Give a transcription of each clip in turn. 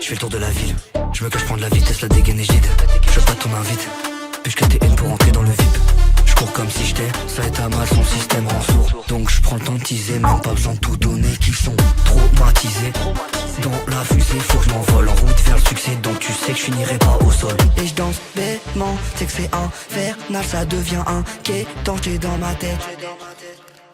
Je fais le tour de la ville, je me cache prendre la vitesse, la dégaine et j'dide. Je veux pas ton invite, puis je tes haines pour entrer dans le VIP. Je cours comme si j'étais, ça est à mal, son système rend sourd. Donc je prends le temps de teaser, même pas besoin de tout donner, qu'ils sont traumatisés. Dans la fusée, faut que je m'envole en route vers le succès, donc tu sais que je finirai pas au sol. Et je danse bêtement, c'est que c'est infernal, ça devient inquiétant, j'ai dans ma tête.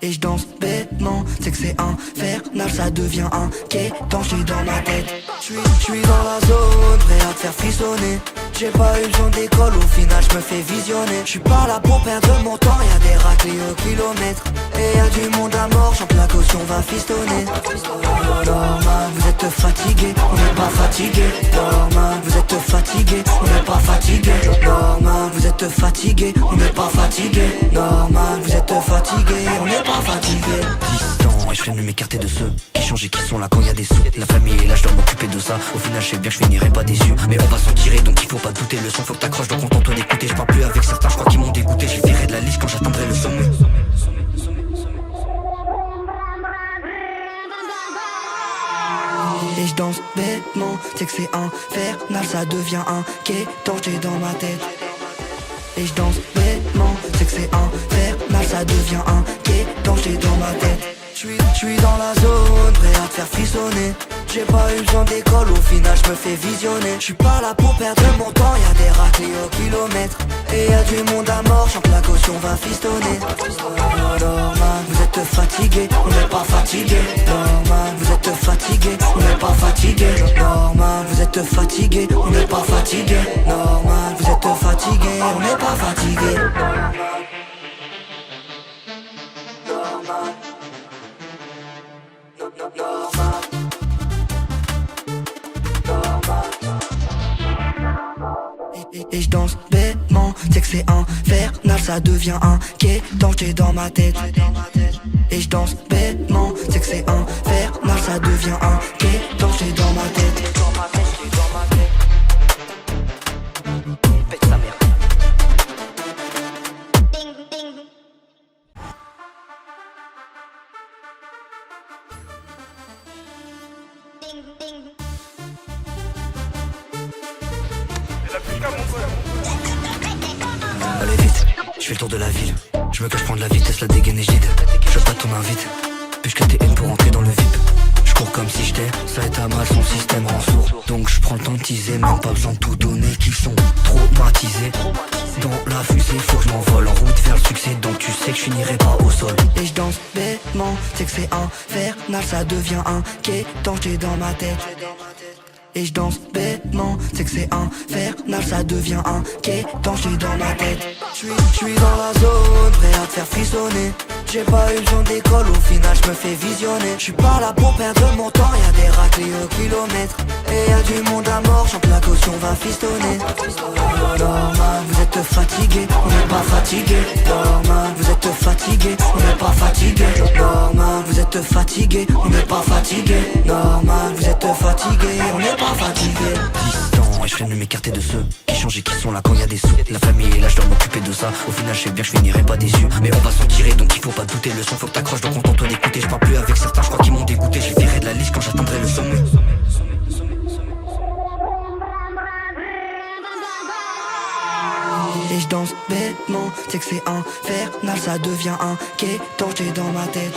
Et je danse bêtement, c'est que c'est infernal, ça devient inquiétant, j'ai dans ma tête. J'suis dans la zone, prêt à te faire frissonner. J'ai pas eu besoin d'école, au final j'me fais visionner. J'suis pas là pour perdre mon temps, y'a des raclés au kilomètre. Et y'a du monde à mort, j'en la caution va fistonner. Normal, vous êtes fatigué, on n'est pas fatigué. Normal, vous êtes fatigué, on n'est pas fatigué. Normal, vous êtes fatigué, on n'est pas fatigué. Normal, vous êtes fatigué, on n'est pas fatigué. Distant, et je viens de m'écarter de ceux qui changent et qui sont là quand y a des sous. La famille est là, je dois m'occuper de ça. Au final, je sais bien que je finirai pas déçu. Mais on va s'en tirer, donc il faut pas douter. Le son faut que t'accroches, donc contente-toi d'écouter. Je parle plus avec certains, je crois qu'ils m'ont dégoûté. J'ai viré de la liste quand j'attendrai le sommet. Et je danse bêtement, c'est que c'est infernal, ça devient inquiétant, j'ai dans ma tête. Et je danse bêtement, c'est que c'est infernal, ça devient inquiétant, j'ai dans ma tête. J'suis dans la zone, prêt à te faire frissonner. J'ai pas eu besoin d'école, au final j'me fais visionner. J'suis pas là pour perdre mon temps, y'a des raclés au kilomètre. Et y'a du monde à mort, j'en la caution va fistonner. Normal, vous êtes fatigué, on n'est pas fatigué. Normal, vous êtes fatigué, on n'est pas fatigué. Normal, vous êtes fatigué, on n'est pas fatigué. Normal, vous êtes fatigué, on n'est pas fatigué. Et je danse bêtement, c'est que c'est infernal, ça devient inquiétant, j'ai dans ma tête. Et je danse bêtement, c'est que c'est infernal, ça devient inquiétant, j'ai dans ma tête. Pète sa mère. Allez vite, je fais le tour de la ville. Je me cache prendre la vitesse, la dégaine et j'dide. Je veux pas ton invite, puis je tes haines pour entrer dans le VIP. Je cours comme si j'étais, ça est à mal, son système rend sourd. Donc je prends le temps de teaser, même pas besoin de tout donner, qu'ils sont traumatisés. Dans la fusée, faut que je m'envole en route vers le succès, donc tu sais que je finirai pas au sol. Et je danse bêtement, c'est que c'est infernal, ça devient inquiétant, j'ai dans ma tête. Et je danse bêtement, c'est que c'est infernal, ça devient inquiétant, j'ai dans ma tête. J'suis dans la zone, prêt à te faire frissonner. J'ai pas eu besoin d'école, au final j'me fais visionner. J'suis pas là pour perdre mon temps, y'a des raclés au kilomètre. Et y'a du monde à mort, j'en la caution va fistonner. Normal, vous êtes fatigué, on n'est pas fatigué. Normal, vous êtes fatigué, on n'est pas fatigué. Normal, vous êtes fatigué, on n'est pas fatigué. Normal, vous êtes fatigué, on n'est pas fatigué. Distant, et je viens de m'écarter de ceux qui changent et qui sont là quand y a des sous. La famille est là, je dois m'occuper de ça. Au final, je sais bien que je finirai pas déçu. Mais on va s'en tirer, donc il faut pas douter. Le son faut que t'accroches, donc contente-toi d'écouter. Je parle plus avec certains, je crois qu'ils m'ont dégoûté. J'ai viré de la liste quand j'attendrai le sommet. Et je danse bêtement, c'est que c'est infernal, ça devient inquiétant, j'ai dans ma tête.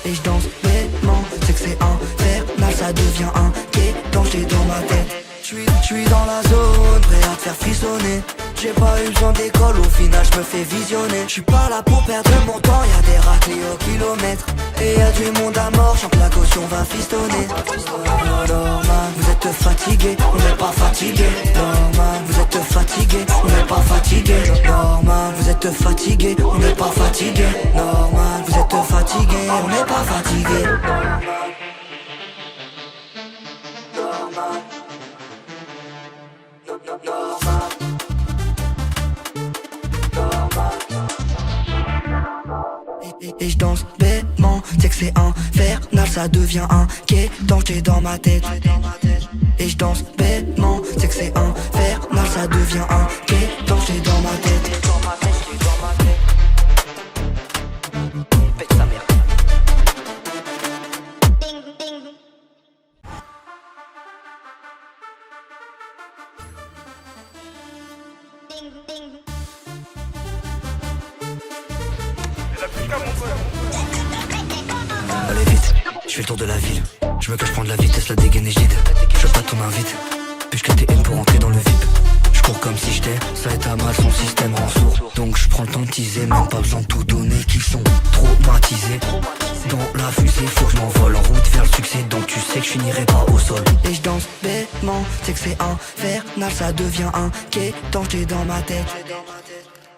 Et je danse bêtement, c'est que c'est infernal, ça devient inquiétant, j'ai dans ma tête. J'suis dans la zone, prêt à te faire frissonner. J'ai pas eu besoin d'école, au final j'me fais visionner. J'suis pas là pour perdre mon temps, y'a des raclés au kilomètre. Et y'a du monde à mort, j'en la caution va fistonner. Normal, vous êtes fatigué, on n'est pas fatigué. Normal, vous êtes fatigué, on n'est pas fatigué. Normal, vous êtes fatigué, on n'est pas fatigué. Normal, vous êtes fatigué, on n'est pas fatigué. Normal. Et je danse bêtement, c'est que c'est infernal, ça devient inquiétant, j'ai dans ma tête. Et je danse bêtement, c'est que c'est infernal, ça devient inquiétant, j'ai dans ma tête. Pète sa mère. Allez vite, je fais le tour de la ville. Je me cache prendre la vitesse, la dégaine est gide. Je veux pas ton invite, puisque t'es haine pour entrer dans le VIP. Je cours comme si j'étais, ça est à mal, son système rend sourd. Donc je prends le temps de teaser, même pas besoin de tout donner. Qu'ils sont traumatisés. Dans la fusée, faut que je m'envole en route vers le succès. Donc tu sais que je finirai pas au sol. Et je danse bêtement, c'est que c'est infernal, ça devient inquiétant, j'étais dans ma tête.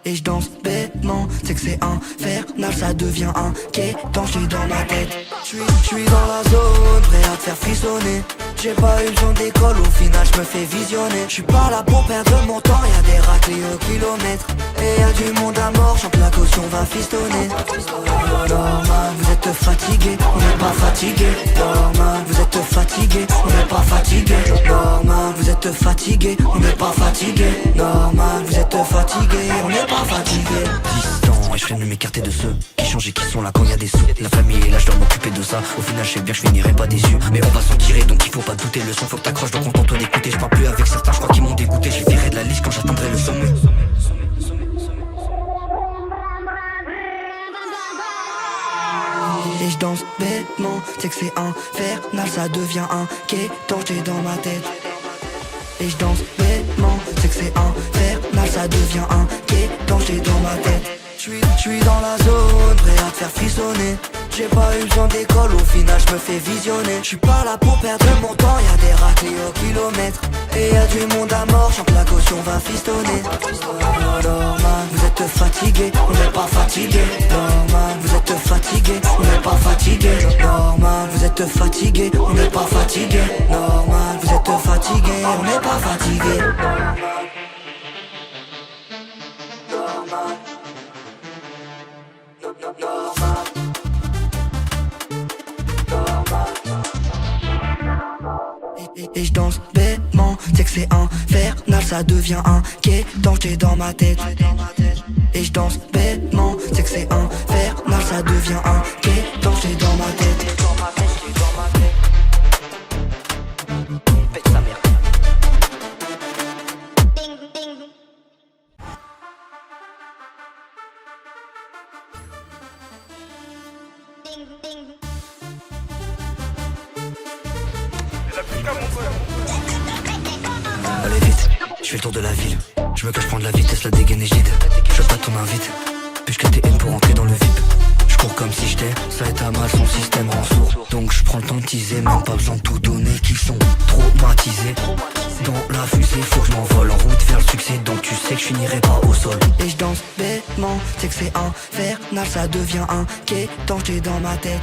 Et je danse bêtement, c'est que c'est infernal, ça devient inquiétant, j'suis dans ma tête. J'suis dans la zone, prêt à te faire frissonner. J'ai pas eu besoin d'école, au final j'me fais visionner. J'suis pas là pour perdre mon temps, y'a des raclés au kilomètre. Et y'a du monde à mort, chante la caution va fistonner. Normal, vous êtes fatigué, on n'est pas fatigué. Normal, vous êtes fatigué, on n'est pas fatigué. Normal, vous êtes fatigué, on n'est pas fatigué. Normal, vous êtes fatigué, on n'est pas fatigué. Distant, et je freine de m'écarter de ceux qui changent et qui sont là quand y a des sous. La famille est là, je dois m'occuper de ça. Au final, je sais bien que je finirai pas déçu. Mais on va s'en tirer, donc il faut pas douter. Le son faut que t'accroches, donc contente d'écouter. Je parle plus avec certains, je crois qu'ils m'ont dégoûté. Je virerai de la liste quand j'atteindrai le sommet. Et je danse bêtement, c'est que c'est infernal, ça devient inquiétant, j'étais dans ma tête. Et je danse bêtement, c'est que c'est infernal, ça devient inquiétant, j'étais dans ma tête. J'suis dans la zone, prêt à te faire frissonner. J'ai pas eu besoin d'école, au final j'me fais visionner. J'suis pas là pour perdre mon temps, y'a des raclés au kilomètre. Et y'a du monde à mort, chante la caution va fistonner. Normal, vous êtes fatigué, on n'est pas fatigué. Normal, vous êtes fatigué, on n'est pas fatigué. Normal, vous êtes fatigué, on n'est pas fatigué. Normal, vous êtes fatigué, on n'est pas fatigué. Normal. Et je danse bêtement, c'est que c'est infernal, ça devient inquiétant, j'étais dans ma tête. Et je danse bêtement, c'est que c'est infernal, ça devient inquiétant, j'étais dans ma tête. Pète sa mère. Allez vite, je fais le tour de la ville. Je me cache prendre la vitesse, la dégaine est gide. Je veux pas ton invite, puisque t'es haine pour entrer dans le VIP. Je cours comme si j'étais, ça est à mal, son système rend sourd. Donc je prends le temps de teaser, même pas besoin de tout donner. Qu'ils sont traumatisés. Dans la fusée, faut que je m'envole en route vers le succès. Donc tu sais que je finirai pas au sol. Et je danse bêtement, c'est que c'est infernal, ça devient inquiétant, j'étais dans ma tête.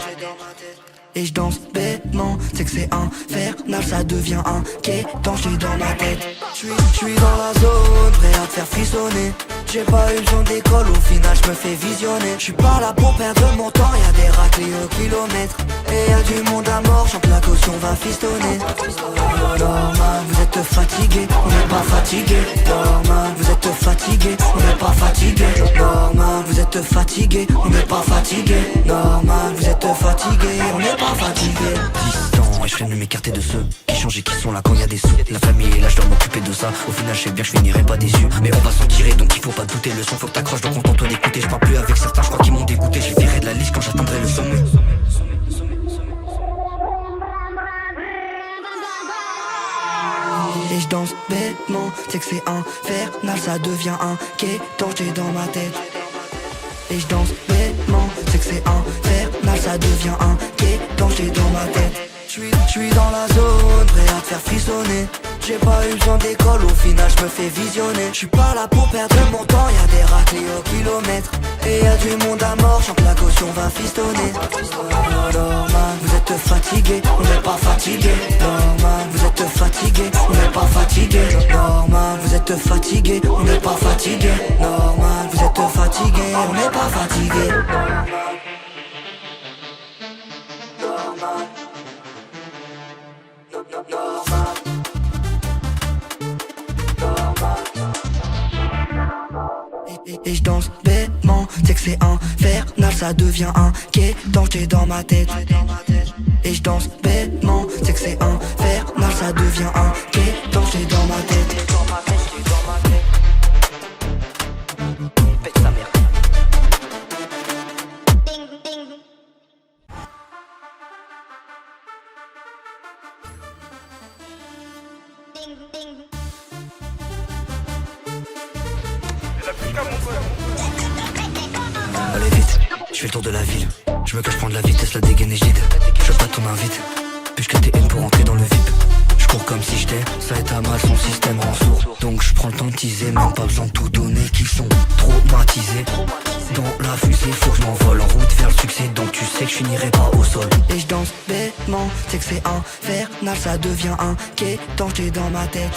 Et je danse bêtement, c'est que c'est infernal, ça devient inquiétant, j'suis dans ma tête. J'suis dans la zone, prêt à te faire frissonner. J'ai pas eu besoin d'école, au final j'me fais visionner. J'suis pas là pour perdre mon temps, y'a des raclés au kilomètre. Et y'a du monde à mort, chante la caution va fistonner. Normal, vous êtes fatigué, on n'est pas fatigué. Normal, vous êtes fatigué, on n'est pas fatigué. Normal, vous êtes fatigué, on n'est pas fatigué. Normal, vous êtes fatigué, on n'est pas fatigué. Distant, et je freine de m'écarter de ceux qui changent et qui sont là quand y a des sous. La famille est là, je dois m'occuper de ça. Au final, je sais bien que je finirai pas déçu. Mais on va s'en tirer, donc il faut pas douter. Le son faut que t'accroches, donc contente d'écouter. Je parle plus avec certains, je crois qu'ils m'ont dégoûté. Je virerai de la liste quand j'atteindrai le sommet. Et je danse bêtement, c'est que c'est infernal, ça devient inquiétant, j'étais dans ma tête. Et je danse bêtement, c'est que c'est infernal, ça devient inquiétant, j'étais dans ma tête. J'suis dans la zone, prêt à te faire frissonner. J'ai pas eu besoin d'école, au final j'me fais visionner. J'suis pas là pour perdre mon temps, y'a des raclés au kilomètre. Et y'a du monde à mort, chante la caution va fistonner. Normal, vous êtes fatigué, on n'est pas fatigué. Normal, vous êtes fatigué, on n'est pas fatigué. Normal, vous êtes fatigué, on n'est pas fatigué. Normal, vous êtes fatigué, on n'est pas fatigué. Normal. Et je danse bêtement, c'est que c'est infernal, ça devient inquiétant, j'étais dans ma tête. Et je danse bêtement, c'est que c'est infernal, ça devient inquiétant, j'étais dans ma tête. Allez vite, je fais le tour de la ville. Je me cache, prendre la vitesse, la dégaine et je lead. Je veux pas ton invite, puisque t'es in pour entrer dans le VIP. Je cours comme si j'étais, ça est à mal, son système rend sourd. Donc je prends le temps de teaser, même pas besoin de tout donner, qu'ils sont traumatisés. Dans la fusée, faut que je m'envole en route vers le succès. Donc tu sais que je finirai pas au sol. Et je danse bêtement, c'est que c'est infernal, ça devient inquiétant, j'étais dans ma tête.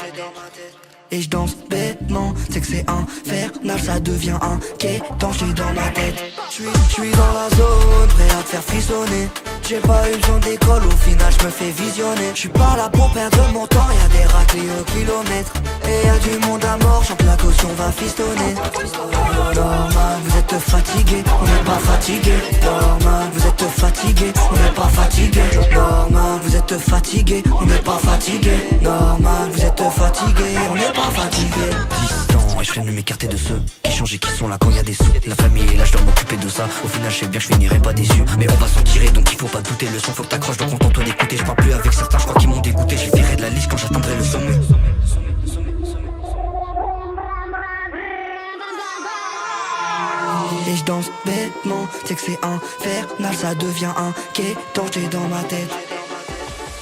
Et je danse bêtement, c'est que c'est infernal, ça devient inquiétant, j'suis dans ma tête. J'suis dans la zone, prêt à te faire frissonner. J'ai pas eu besoin d'école, au final j'me fais visionner. J'suis pas là pour perdre mon temps, y'a des raclés au kilomètre. Et y'a du monde à mort, chante la caution va fistonner. Normal, vous êtes fatigué, on n'est pas fatigué. Normal, vous êtes fatigué, on n'est pas fatigué. Normal, vous êtes fatigué, on n'est pas fatigué. Normal, vous êtes fatigué, on n'est pas fatigué. Distant, et je freine de m'écarter de ceux qui changent et qui sont là quand y'a des sous. La famille est là, je dois m'occuper de ça. Au final, je sais bien que je finirai pas déçu. Mais on va s'en tirer, donc il faut pas douter. Le son faut que t'accroches, donc contente d'écouter. Je parle plus avec certains, je crois qu'ils m'ont dégoûté. Je virerai de la liste quand j'atteindrai le sommet. Et je danse bêtement, c'est que c'est infernal, ça devient inquiétant, j'ai dans ma tête.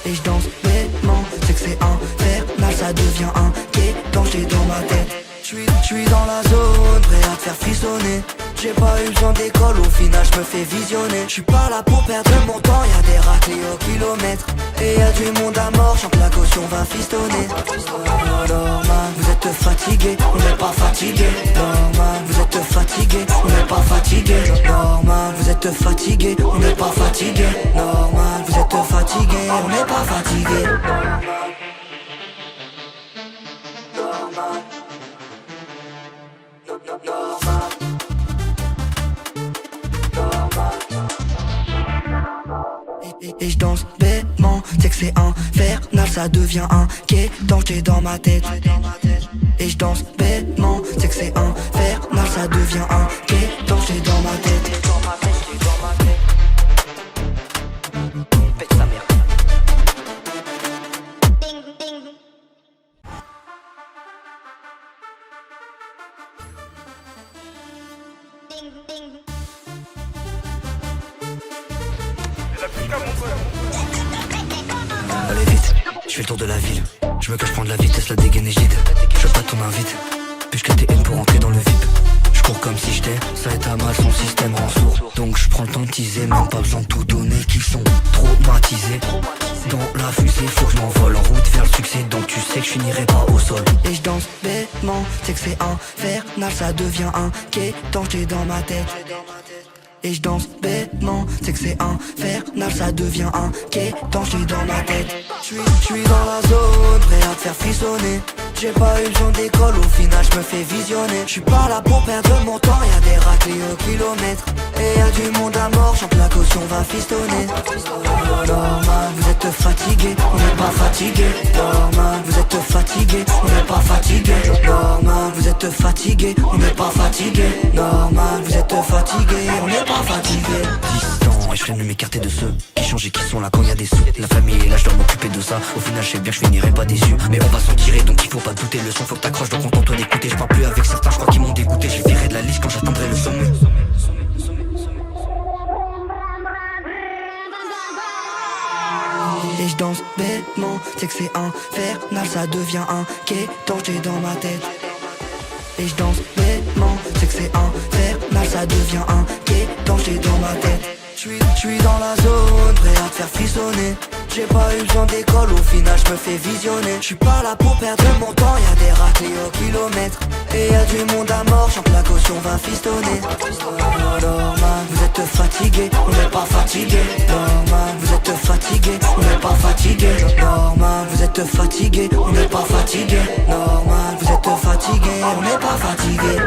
Et je danse bêtement, c'est que c'est infernal, ça devient inquiétant, j'ai dans ma tête. J'suis dans la zone, prêt à te faire frissonner. J'ai pas eu besoin d'école, au final j'me fais visionner. J'suis pas là pour perdre mon temps, y'a des raclés au kilomètre. Et y'a du monde à mort, chante la caution va fistonner. Normal, vous êtes fatigué, on n'est pas fatigué. Normal, vous êtes fatigué, on n'est pas fatigué. Normal, vous êtes fatigué, on n'est pas fatigué. Normal, vous êtes fatigué, on n'est pas fatigué. Et je danse bêtement, c'est que c'est infernal, ça devient inquiétant, j'étais dans ma tête. Et je danse bêtement, c'est que c'est infernal, ça devient inquiétant, j'étais dans ma tête. Pète sa mère. Allez vite, je fais le tour de la ville. Je me cache, prendre la vitesse, la dégaine et je lead. Je veux pas ton invite, puisque t'es in pour entrer dans le VIP. Je cours comme si j'étais, ça est à mal, son système rend sourd. Donc je prends le temps de teaser, même pas besoin de tout donner, qu'ils sont traumatisés. Dans la fusée, faut que je m'envole en route vers le succès. Donc tu sais que je finirai pas au sol. Et je danse bêtement, c'est que c'est infernal, ça devient inquiétant, j'étais dans ma tête. Et je danse bêtement, c'est que c'est infernal, ça devient inquiétant, j'suis dans ma tête. J'suis dans la zone, prêt à te faire frissonner. J'ai pas eu besoin d'école, au final j'me fais visionner. J'suis pas là pour perdre mon temps, y'a des raclés au kilomètre. Et y'a du monde à mort, chante la caution va fistonner. Normal, vous êtes fatigué, on n'est pas fatigué. Normal, vous êtes fatigué, on n'est pas fatigué. Normal, vous êtes fatigué, on n'est pas fatigué. Normal, vous êtes fatigué, on n'est pas fatigué. Distant, et je freine de m'écarter de ceux qui changent et qui sont là quand y'a des sous. La famille est là, je dois m'occuper de ça. Au final je sais bien que je finirai pas déçu. Mais on va s'en tirer, donc il faut pas douter. Le son faut que t'accroches, donc contente d'écouter. Je parle plus avec certains, je crois qu'ils m'ont dégoûté. Je virerai de la liste quand j'atteindrai le sommet. Et je danse bêtement, c'est que c'est infernal, ça devient inquiétant, j'étais dans ma tête. Et je danse bêtement, c'est que c'est infernal, ça devient inquiétant, j'étais dans ma tête. J'suis dans la zone, prêt à te faire frissonner. J'ai pas eu besoin d'école, au final j'me fais visionner. J'suis pas là pour perdre mon temps, y'a des raclés au kilomètre. Et y'a du monde à mort, chante la caution va fistonner. Normal, vous êtes fatigué, on n'est pas fatigué. Normal, vous êtes fatigué, on n'est pas fatigué. Normal, vous êtes fatigué, on n'est pas fatigué. Normal, vous êtes fatigué, on n'est pas fatigué.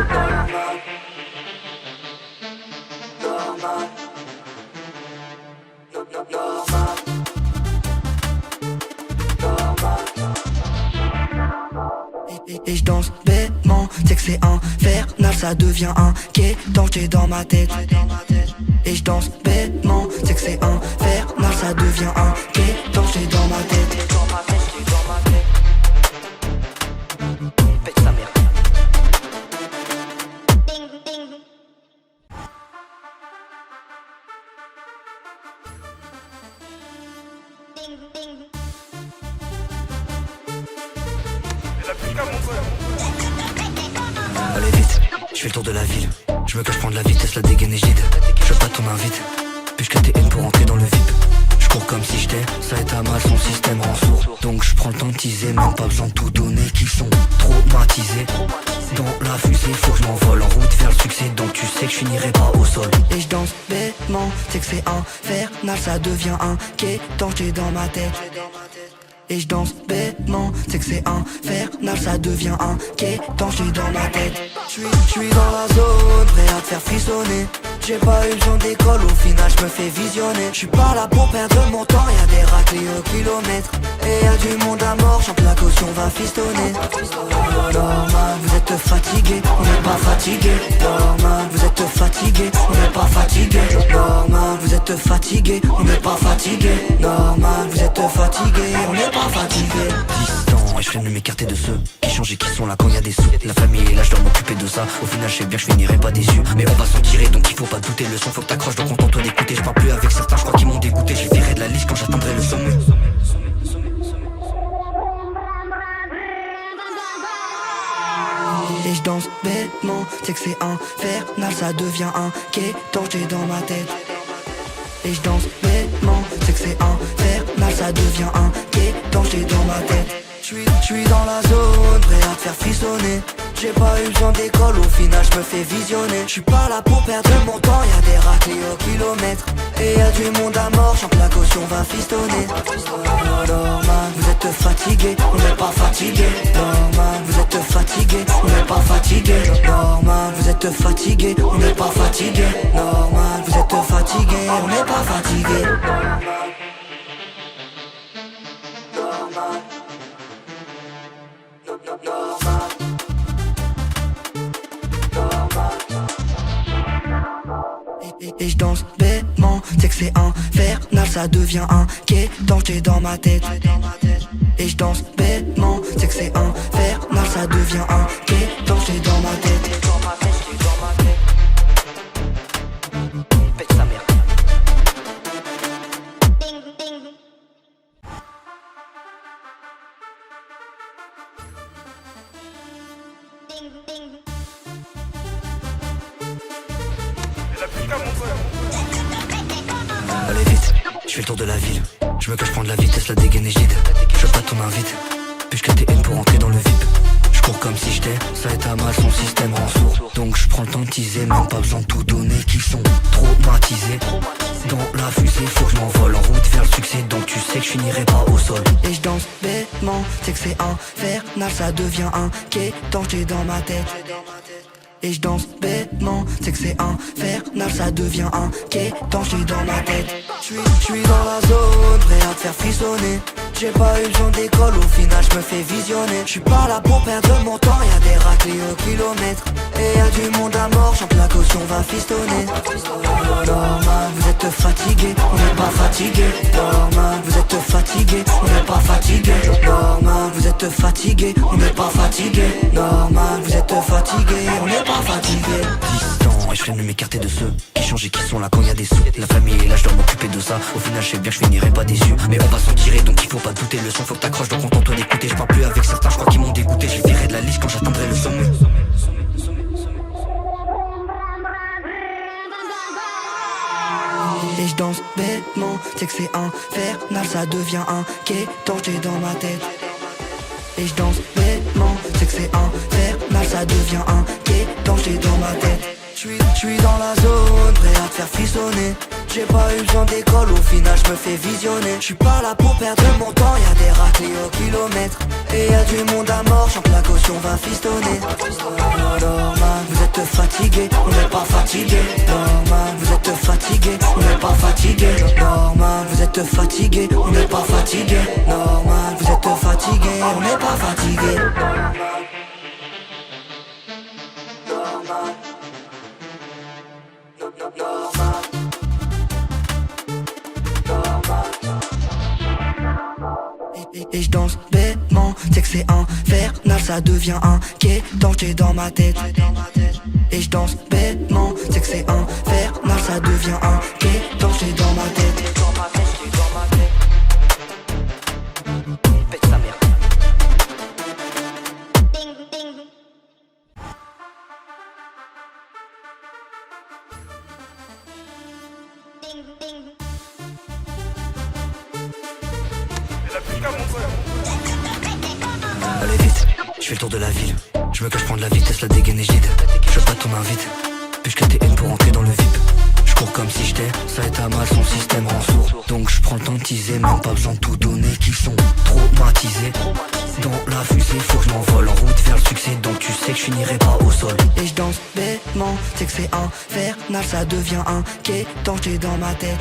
Normal. Et je danse bêtement, c'est que c'est infernal, ça devient inquiétant, j'étais dans ma tête. Et je danse bêtement, c'est que c'est infernal, ça devient inquiétant, j'étais dans ma tête. Pète sa mère. fais le tour de la ville. Je me cache prendre la vitesse, la dégaine et je je veux pas ton invite. Puisque t'es haine pour entrer dans le VIP. Je cours comme si j'étais, ça est à mal, son système rend sourd. Donc je prends le temps de teaser, même pas besoin de tout donner. Qu'ils sont traumatisés. Dans la fusée, faut que je m'envole en route vers le succès. Donc tu sais que je finirai pas au sol. Et je danse bêtement, c'est que c'est infernal, ça devient inquiétant, j'ai dans ma tête. Et je danse bêtement, c'est que c'est infernal, ça devient inquiétant, j'ai dans ma tête. J'suis dans la zone, prêt à te faire frissonner. J'ai pas eu besoin d'école, au final j'me fais visionner. J'suis pas là pour perdre mon temps, y'a des raclés au kilomètre. Et y'a du monde à mort, chante la caution va fistonner. Normal, vous êtes fatigué, on n'est pas fatigué. Normal, vous êtes fatigué, on n'est pas fatigué. Normal, vous êtes fatigué, on n'est pas fatigué. Normal, vous êtes fatigué, on n'est pas fatigué. Distant, et je viens de m'écarter de ceux qui changent et qui sont là quand y a des sous. La famille est là, je dois m'occuper de ça. Au final, je sais bien que je finirai pas déçu. Mais on va s'en tirer, donc il faut pas douter. Le son, faut que t'accroches, donc contente-toi d'écouter. Je parle plus avec certains, je crois qu'ils m'ont dégoûté. Je viré de la liste quand j'atteindrai le sommet. Et je danse bêtement, c'est que c'est infernal, ça devient inquiétant, j'ai dans ma tête. Et je danse bêtement, c'est que c'est infernal, ça devient inquiétant, j'ai dans ma tête. J'suis dans la zone, prêt à te faire frissonner. J'ai pas eu besoin d'école, au final j'me fais visionner. J'suis pas là pour perdre mon temps, y'a des raclés au kilomètre. Et y'a du monde à mort, chante la caution va fistonner. Normal, vous êtes fatigué, on n'est pas fatigué. Normal, vous êtes fatigué, on n'est pas fatigué. Normal, vous êtes fatigué, on n'est pas fatigué. Normal, vous êtes fatigué, on n'est pas fatigué. Et je danse bêtement, c'est que c'est infernal, ça devient inquiétant, j'ai dans ma tête. Et je danse bêtement, c'est que c'est infernal, ça devient inquiétant, j'ai dans ma tête. Pète sa mère. Allez vite, je fais le tour de la ville. Je me cache prendre la vitesse, la dégaine et je je veux pas ton invite. Puisque t'es haine pour entrer dans le VIP. Je cours comme si j'étais, ça est à mal, son système rend sourd. Donc je prends le temps de teaser, même pas besoin de tout donner. Qu'ils sont traumatisés. Dans la fusée, faut que je m'envole en route vers le succès. Donc tu sais que je finirai pas au sol. Et je danse bêtement, c'est que c'est infernal, ça devient inquiétant, j'ai dans ma tête. Et je danse bêtement, c'est que c'est infernal, ça devient inquiétant, j'ai dans ma tête. J'suis dans la zone, prêt à te faire frissonner. J'ai pas eu besoin d'école, au final j'me fais visionner. J'suis pas là pour perdre mon temps, y'a des raclés au kilomètre. Et y'a du monde à mort, chante la caution va fistonner. Normal, vous êtes fatigué, on n'est pas fatigué. Normal, vous êtes fatigué, on n'est pas fatigué. Normal, vous êtes fatigué, on n'est pas fatigué. Normal, vous êtes fatigué, on n'est pas fatigué. Distant, et je viens de m'écarter de ceux qui changent et qui sont là quand y a des sous. La famille est là, je dois m'occuper de ça. Au final, je sais bien que je finirai pas déçu. Mais on va s'en tirer, donc il faut pas douter. Le son, faut que t'accroches, donc contente-toi d'écouter. Je parle plus avec certains, je crois qu'ils m'ont dégoûté. Je viré de la liste quand j'atteindrai le sommet. Et je danse bêtement, c'est que c'est infernal, ça devient inquiétant, j'ai dans ma tête. Et je danse bêtement, c'est que c'est infernal, ça devient inquiétant, j'ai dans ma tête. J'suis dans la zone, prêt à te faire frissonner. J'ai pas eu besoin d'école, au final j'me fais visionner. J'suis pas là pour perdre mon temps, y'a des raclés au kilomètre. Et y'a du monde à mort, chante la caution va fistonner. Normal, vous êtes fatigué, on n'est pas fatigué. Normal, vous êtes fatigué, on n'est pas fatigué. Normal, vous êtes fatigué, on n'est pas fatigué. Normal, vous êtes fatigué, on n'est pas fatigué. Et je danse bêtement, c'est que c'est infernal, ça devient inquiétant, j'ai dans ma tête. Et je danse bêtement, c'est que c'est infernal, ça devient inquiétant, j'ai dans ma tête. Pète sa mère. je fais le tour de la ville. Je me cache prendre la vitesse, la dégaine est gide. Je veux pas ton invite, puisque t'es haine pour entrer dans le VIP. Je cours comme si j'étais, ça est à mal, son système rend sourd. Donc je prends le temps de teaser, même pas besoin de tout donner, qu'ils sont traumatisés. Dans la fusée, faut que je m'envole en route vers le succès. Donc tu sais que je finirai pas au sol. Et je danse bêtement, c'est que c'est infernal, ça devient inquiétant, j'ai dans ma tête.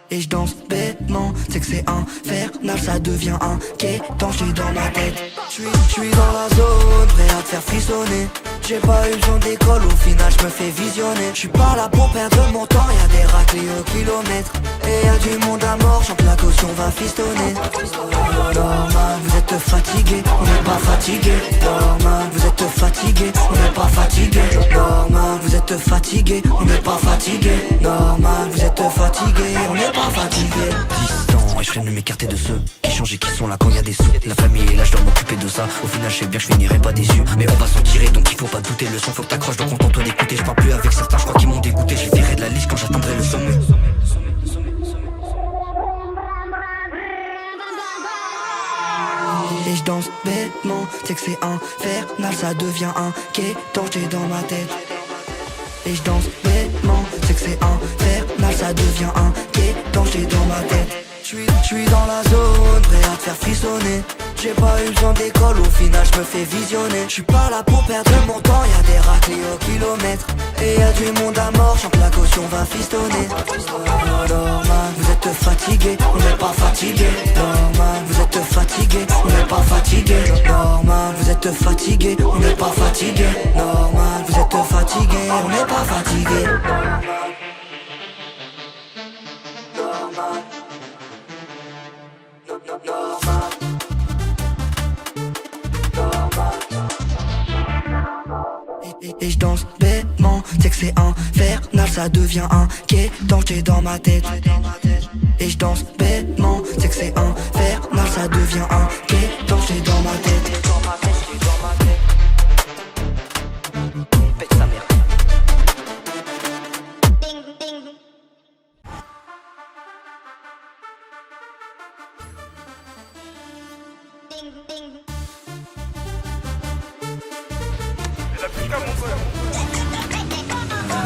Et je danse bêtement, c'est que c'est infernal, ça devient inquiétant, j'ai dans ma tête. Je suis dans la zone, prêt à te faire frissonner. J'ai pas eu besoin d'école, au final je me fais visionner. Je suis pas là pour perdre mon temps, y'a des raclés au kilomètre. Et y'a du monde à mort, chante la caution, va fistonner. Normal, vous êtes fatigué, on n'est pas fatigué. Normal, vous êtes fatigué, on n'est pas fatigué. Normal, vous êtes fatigué, on n'est pas fatigué. Normal, vous êtes fatigué, on n'est pas fatigué. Distant, et je freine de m'écarter de ceux qui changent et qui sont là quand y a des sous. La famille est là, je dois m'occuper de ça. Au final, je sais bien que je finirai pas déçu. Mais on va s'en tirer, donc il faut pas douter. Le son, faut que t'accroches, donc contente d'écouter. Je parle plus avec certains, je crois qu'ils m'ont dégoûté. Je les virerai de la liste quand j'atteindrai le sommet. Et je danse bêtement, c'est que c'est infernal, ça devient inquiétant, j'ai dans ma tête. Et je danse bêtement, c'est que c'est infernal, ça devient inquiétant, j'ai dans ma tête. Je suis dans la zone, prêt à te faire frissonner. J'ai pas eu besoin d'école, au final je me fais visionner. Je suis pas là pour perdre mon temps, y'a des raclés au kilomètre. Et y'a du monde à mort, chante la caution, va fistonner. Normal, vous êtes fatigué, on n'est pas fatigué. Normal, vous êtes fatigué, on n'est pas fatigué. Normal, vous êtes fatigué, on n'est pas fatigué. Normal, vous êtes fatigué, on n'est pas fatigué. Normal. Et je danse bêtement, c'est que c'est infernal, ça devient inquiétant, j'ai dans ma tête. Et je danse bêtement, c'est que c'est infernal, ça devient inquiétant, j'ai dans ma tête. Pète sa mère.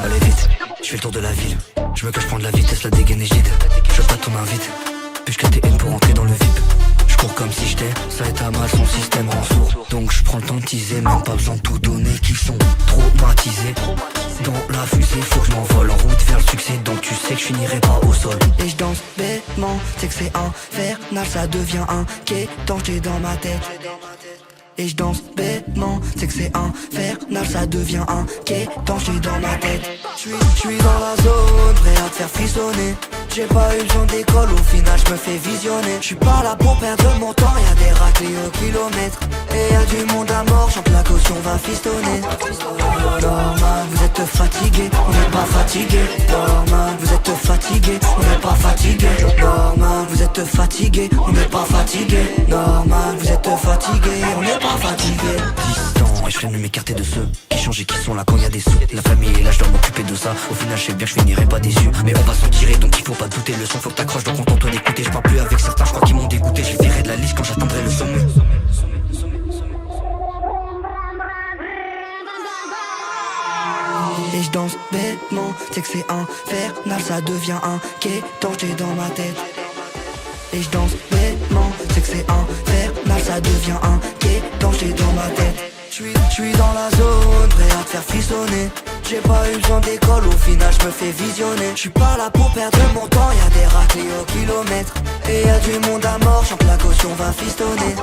Allez vite, je fais le tour de la ville. Je me cache prendre la vitesse, la dégaine est gide. Je veux pas ton invite, puisque t'es haine pour entrer dans le VIP. Je cours comme si j'étais, ça est à mal, son système rend sourd. Donc je prends le temps de teaser, même pas besoin de tout donner, qu'ils sont traumatisés. Dans la fusée, faut que je m'envole en route vers le succès. Donc tu sais que je finirai pas au sol. Et je danse bêtement, c'est que c'est infernal, ça devient inquiétant, j'ai dans ma tête. Et je danse bêtement, c'est que c'est infernal, ça devient inquiétant, j'ai dans ma tête. Je suis dans la zone, prêt à te faire frissonner. J'ai pas eu besoin d'école, au final je me fais visionner. Je suis pas là pour perdre mon temps, y'a des raclés au kilomètre. Et y'a du monde à mort, chante la caution, va fistonner. Normal, vous êtes fatigué, on n'est pas fatigué. Normal, vous êtes fatigué, on n'est pas fatigué. Normal, vous êtes fatigué, on n'est pas fatigué. Normal, vous êtes fatigué, on n'est pas fatigué. Distant, et je freine de m'écarter de ceux qui changent et qui sont là quand y a des sous. La famille est là, je dois m'occuper de ça. Au final je sais bien que je finirai pas déçu. Mais on va s'en tirer, donc il faut pas douter. Le son, faut que t'accroches, donc contente d'écouter. Je parle plus avec certains, je crois qu'ils m'ont dégoûté. Je les virerai de la liste quand j'atteindrai le sommet. Et je danse bêtement, c'est que c'est infernal, ça devient inquiétant, j'ai dans ma tête. Et je danse bêtement, c'est que c'est infernal, ça devient inquiétant, j'ai dans ma tête. Je suis dans la zone, prêt à te faire frissonner. J'ai pas eu besoin d'école, au final je me fais visionner. Je suis pas là pour perdre mon temps, y'a des raclés au kilomètre. Et y'a du monde à mort, chante la caution, va fistonner.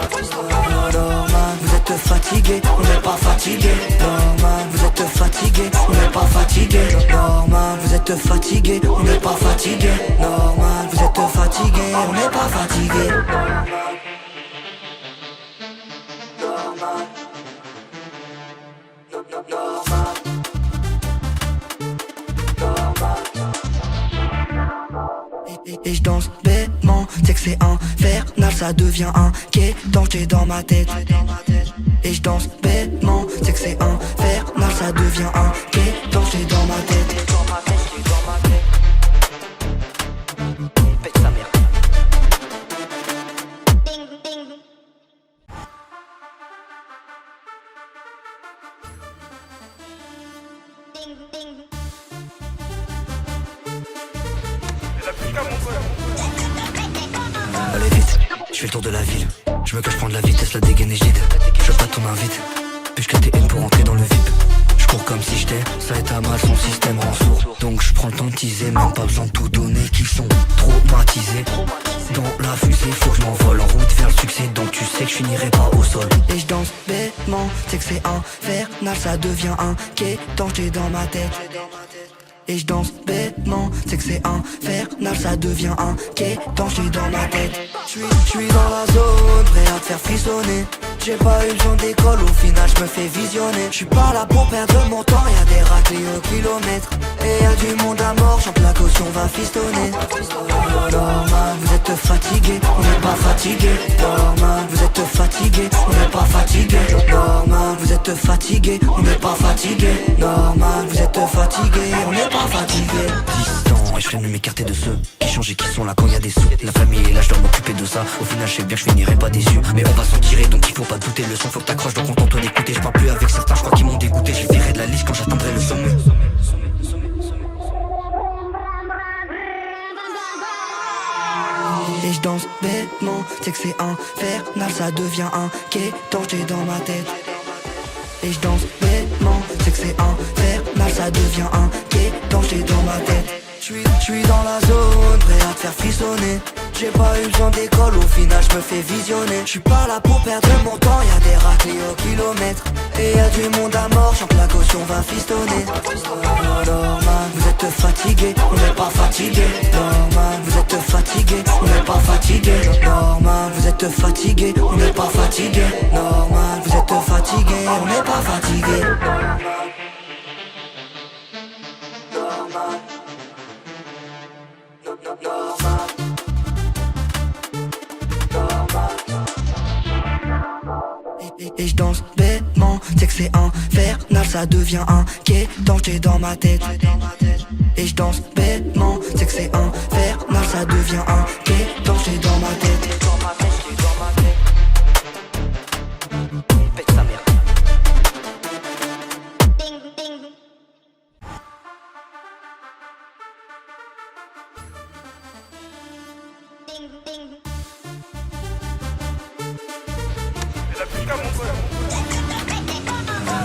Normal, vous êtes fatigué, on n'est pas fatigué. Normal, vous êtes fatigué, on n'est pas fatigué. Normal, vous êtes fatigué, on n'est pas fatigué. Normal, vous êtes fatigué, on n'est pas fatigué. Normal. Et je danse bêtement, c'est que c'est infernal, ça devient inquiétant, j'ai dans ma tête. Et je danse bêtement, c'est que c'est infernal, ça devient inquiétant, j'ai dans ma tête. Pète sa mère. Je fais le tour de la ville, je me cache prendre la vitesse, la dégaine et je dide. Je veux pas ton invite, puisque t'es haine pour entrer dans le VIP. Je cours comme si j'étais, ça est à mal, son système rend sourd. Donc je prends le temps de teaser, même pas besoin de tout donner, qu'ils sont traumatisés. Dans la fusée, faut que je m'envole en route vers le succès, donc tu sais que je finirai pas au sol. Et je danse bêtement, c'est que c'est infernal, ça devient inquiétant, j'ai dans ma tête. Et je danse bêtement, c'est que c'est infernal, ça devient inquiétant, j'ai dans ma tête. Je suis dans la zone, prêt à te faire frissonner. J'ai pas eu besoin d'école, au final je me fais visionner. Je suis pas là pour perdre mon temps, y'a des raclés au kilomètre. Et y'a du monde à mort, j'en la caution va fistonner. Normal, vous êtes fatigué, on n'est pas fatigué. Normal, vous êtes fatigué, on n'est pas fatigué. Normal, vous êtes fatigué, on n'est pas fatigué. Normal, vous êtes fatigué, on n'est pas fatigué. Distant, et je freine de m'écarter de ceux qui changent et qui sont là quand y a des sous. La famille est là, je dois m'occuper de ça. Au final, je sais bien que je finirai pas déçu. Mais on va s'en tirer, donc il faut pas douter. Le son faut que t'accroches, donc contente-toi d'écouter. Je parle plus avec certains, je crois qu'ils m'ont dégoûté. Je verrai de la liste quand j'atteindrai le sommet. Et je danse bêtement, c'est que c'est infernal, ça devient inquiétant, j'ai dans ma tête. Et je danse bêtement, c'est que c'est infernal, ça devient inquiétant, j'ai dans ma tête. Je suis dans la zone, prêt à te faire frissonner. J'ai pas eu besoin d'école, au final je me fais visionner. Je suis pas là pour perdre mon temps, y'a des raclés au kilomètre. Et y'a du monde à mort, j'en la caution va fistonner. Normal, vous êtes fatigué, on n'est pas fatigué. Normal, vous êtes fatigué, on n'est pas fatigué. Normal, vous êtes fatigué, on n'est pas fatigué. Normal, vous êtes fatigué, on n'est pas fatigué. Et je danse bêtement, c'est que c'est infernal, ça devient inquiétant, j'ai dans ma tête. Et je danse bêtement, c'est que c'est infernal, ça devient inquiétant, j'ai dans ma tête. Pète sa mère.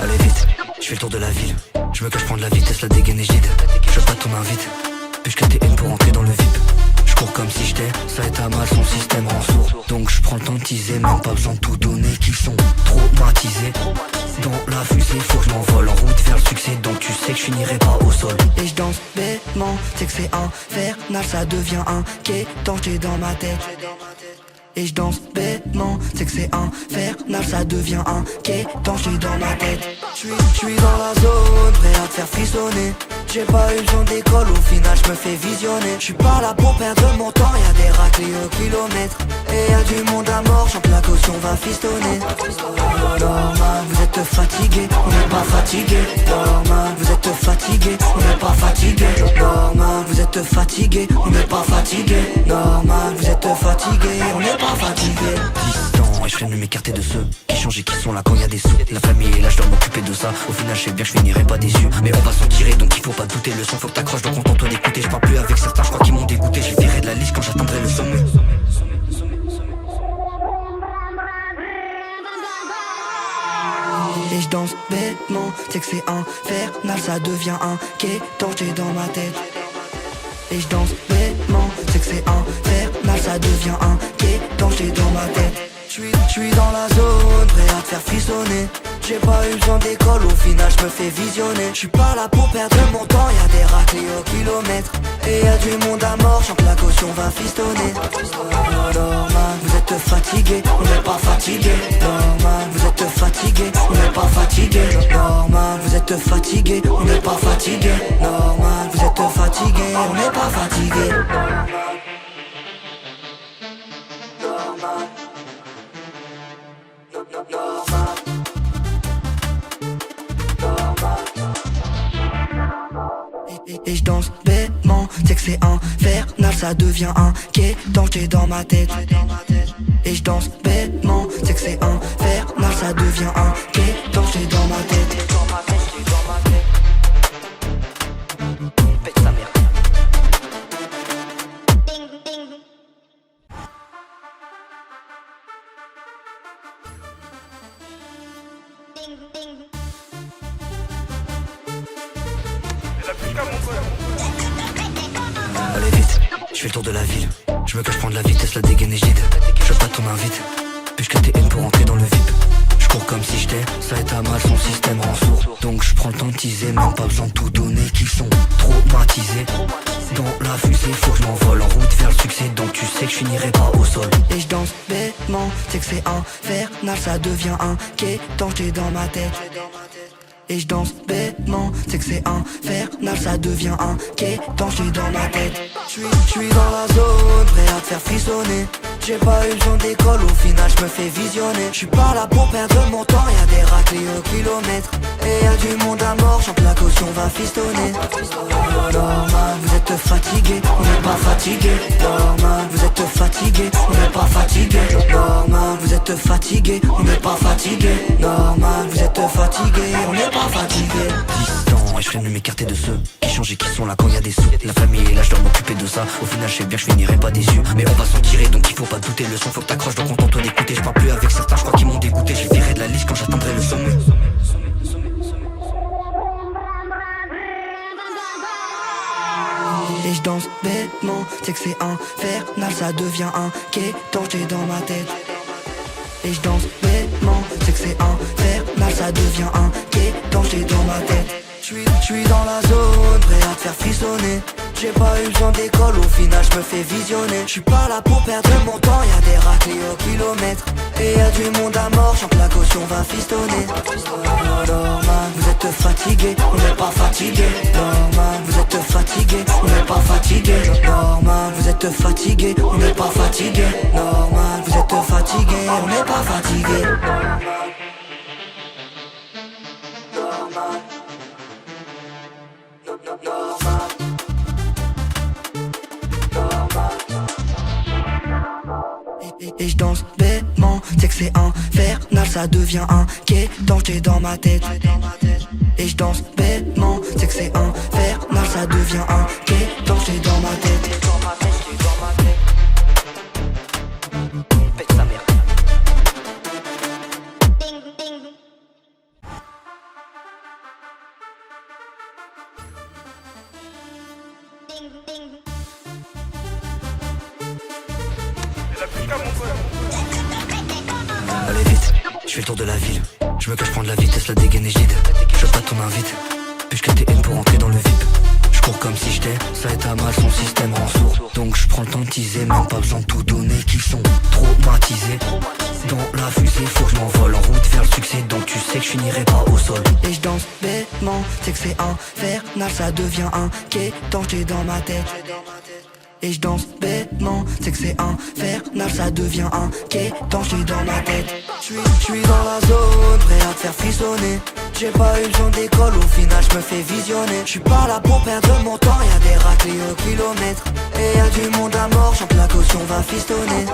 Allez vite, je fais le tour de la ville. Je me cache prendre la vitesse, la dégaine et je dide. Je veux pas ton invite, puisque t'es haine pour entrer dans le VIP. Je cours comme si j'étais, ça est à mal, son système rend sourd. Donc je prends le temps de teaser, même pas besoin de tout donner, qu'ils sont traumatisés. Dans la fusée, faut que je m'envole en route vers le succès, donc tu sais que je finirai pas au sol. Et je danse bêtement, c'est que c'est infernal, ça devient inquiétant, j'ai dans ma tête. Et je danse bêtement, c'est que c'est infernal, ça devient inquiétant, j'ai dans ma tête. Je suis dans la zone, prêt à te faire frissonner. J'ai pas eu besoin d'école, au final je me fais visionner. Je suis pas là pour perdre mon temps, y'a des raclés au kilomètre. Et y'a du monde à mort, j'en la caution va fistonner. Normal, vous êtes fatigué, on n'est pas fatigué. Normal, vous êtes fatigué, on n'est pas fatigué. Normal, vous êtes fatigué, on n'est pas fatigué. Normal, vous êtes fatigué, on n'est pas fatigué. Distant, et je freine de m'écarter de ceux qui changent et qui sont là quand y a des sous. La famille est là, je dois m'occuper de ça. Au final, je sais bien que je finirai pas déçu. Mais on va s'en tirer, donc il faut pas douter. Le son faut que t'accroches, donc contente-toi d'écouter. Je parle plus avec certains, je crois qu'ils m'ont dégoûté. Je verrai de la liste quand j'atteindrai le sommet. Et je danse bêtement, c'est que c'est infernal, ça devient inquiétant, j'ai dans ma tête. Et je danse bêtement, c'est que c'est infernal, ça devient inquiétant, j'ai dans ma tête. Je suis dans la zone, prêt à te faire frissonner. J'ai pas eu besoin d'école, au final je me fais visionner. Je suis pas là pour perdre mon temps, y'a des raclés au kilomètre. Et y'a du monde à mort, j'en la caution va fistonner. Normal, vous êtes fatigué, on n'est pas fatigué. Normal, vous êtes fatigué, on n'est pas fatigué. Normal, vous êtes fatigué, on n'est pas fatigué. Normal, vous êtes fatigué, on n'est pas fatigué. Normal. Et je danse bêtement, c'est que c'est infernal, ça devient inquiétant, j'ai dans ma tête. Et je danse bêtement, c'est que c'est infernal, ça devient inquiétant, j'ai dans ma tête. Pète sa mère. Allez vite, je fais le tour de la ville. Je me cache prendre la vitesse, la dégaine et j'dide. Je veux pas ton invite, puisque t'es haine pour entrer dans le VIP. Je cours comme si j'étais, ça est à mal, son système rend sourd. Donc je prends le temps de teaser, même pas besoin de tout donner, qu'ils sont traumatisés. Dans la fusée, faut que je m'envole en route vers le succès. Donc tu sais que je finirai pas au sol. Et je danse bêtement, c'est que c'est infernal, ça devient inquiétant, j'étais dans ma tête. Et je danse bêtement, c'est que c'est infernal, ça devient inquiétant, j'suis dans ma tête. J'suis dans la zone, prêt à te faire frissonner. J'ai pas eu besoin d'école, au final j'me fais visionner. J'suis pas là pour perdre mon temps, y'a des raclés au kilomètre. Et y'a du monde à mort, chante la caution va fistonner. Normal, vous êtes fatigué, on n'est pas fatigué. Normal, vous êtes fatigué, on n'est pas fatigué. Normal, vous êtes fatigué, on n'est pas fatigué. Normal, vous êtes fatigué, on n'est pas fatigué. Distant, et je ferai m'écarter de ceux qui changent et qui sont là quand y a des sous. La famille est là, je dois m'occuper de ça. Au final, je sais bien que je finirai pas déçu. Mais on va s'en tirer, donc il faut pas douter. Le son faut que t'accroches, donc contente-toi d'écouter. Je parle plus avec certains, je crois qu'ils m'ont dégoûté. Je virerai de la liste quand j'atteindrai le sommet. Et je danse bêtement, c'est que c'est infernal, ça devient inquiétant, j'étais dans ma tête. Et je danse bêtement, c'est que c'est infernal, ça devient inquiétant, j'étais dans ma tête. J'suis dans la zone, prêt à te faire frissonner. J'ai pas eu besoin d'école, au final j'me fais visionner. J'suis pas là pour perdre mon temps, y'a des raclés au kilomètre. Et y'a du monde à mort, chante la caution va fistonner. Normal, vous êtes fatigué, on n'est pas fatigué. Normal, vous êtes fatigué, on n'est pas fatigué. Normal, vous êtes fatigué, on n'est pas fatigué. Normal, vous êtes fatigué, on n'est pas fatigué. Et je danse bêtement, c'est que c'est infernal, ça devient inquiétant, j'étais dans ma tête. Et je danse bêtement, c'est que c'est infernal, ça devient inquiétant, j'étais dans ma tête. Pète sa mère. Allez vite, je fais le tour de la ville. Je me cache prendre la vitesse, la dégaine et j'dide. Je veux pas ton invite, puisque t'es haine pour entrer dans le VIP. Je cours comme si j'étais, ça est à mal, son système rend sourd. Donc je prends le temps de teaser, même pas besoin de tout donner, qu'ils sont traumatisés. Dans la fusée, faut que je m'envole en route vers le succès. Donc tu sais que je finirai pas au sol. Et je danse bêtement, c'est que c'est infernal, ça devient inquiétant, j'étais dans ma tête. Et je danse bêtement, c'est que c'est infernal, ça devient inquiétant, j'suis dans ma tête. J'suis dans la zone, prêt à te faire frissonner. J'ai pas eu besoin d'école, au final j'me fais visionner. J'suis pas là pour perdre mon temps, y'a des raclés au kilomètre. Et y'a du monde à mort, chante la caution va fistonner.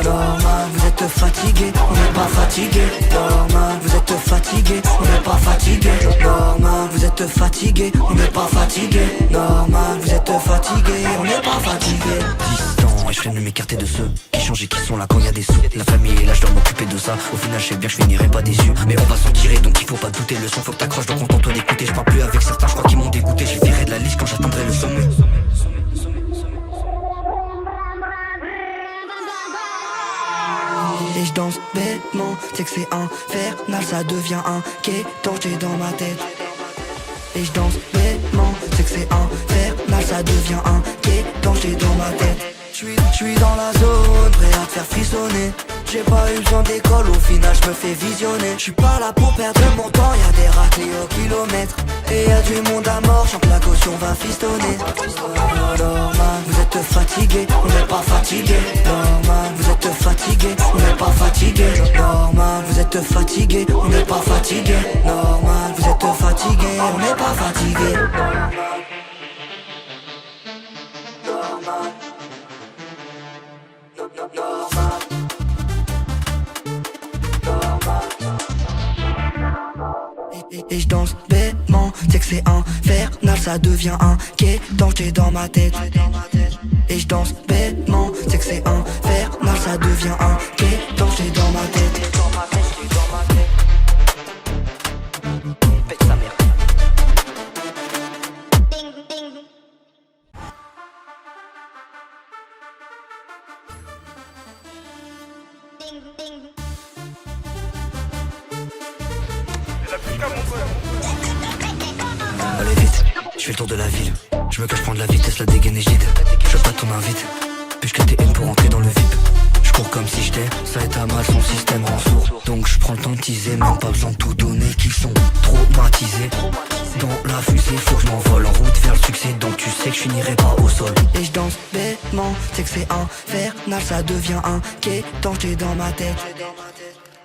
Normal, vous êtes fatigué, on n'est pas fatigué. Normal, vous êtes fatigué, on n'est pas fatigué. Normal, vous êtes fatigué, on n'est pas fatigué. Normal, vous êtes fatigué, on n'est pas fatigué. Distant, et je ferai m'écarter de ceux qui changent et qui sont là quand y a des sous. La famille est là, je dois m'occuper de ça. Au final, je sais bien que je finirai pas déçu. Mais on va s'en tirer, donc il faut pas douter. Le son faut que t'accroches, donc contente-toi d'écouter. Je parle plus avec certains, je crois qu'ils m'ont dégoûté. Je virerai de la liste quand j'atteindrai le sommet. Et je danse bêtement, c'est que c'est infernal, ça devient inquiétant, j'étais dans ma tête. Et je danse bêtement, c'est que c'est infernal, ça devient inquiétant, j'étais dans ma tête. J'suis dans la zone, prêt à te faire frissonner. J'ai pas eu besoin d'école, au final j'me fais visionner. J'suis pas là pour perdre mon temps, y'a des raclés au kilomètre. Et y'a du monde à mort, chante la caution va fistonner. Normal, vous êtes fatigué, on n'est pas fatigué. Normal, vous êtes fatigué, on n'est pas fatigué. Normal, vous êtes fatigué, on n'est pas fatigué. Normal, vous êtes fatigué, on n'est pas fatigué. Et je danse bêtement, c'est que c'est infernal, ça devient inquiétant, j'étais dans ma tête. Et je danse bêtement, c'est que c'est infernal, ça devient inquiétant, j'étais dans ma tête. Allez vite, je fais le tour de la ville. Je me cache prendre la vitesse, la dégaine et j'ide. Je veux pas ton invite, puisque t'es in pour entrer dans le VIP. Je cours comme si j'étais, ça est à mal, son système rend sourd. Donc je prends le temps de teaser, même pas besoin de tout donner. Qu'ils sont traumatisés. Dans la fusée, faut que je m'envole en route vers le succès. Donc tu sais que je finirai pas au sol. Et je danse bêtement, c'est que c'est infernal, ça devient inquiétant, j'ai dans ma tête.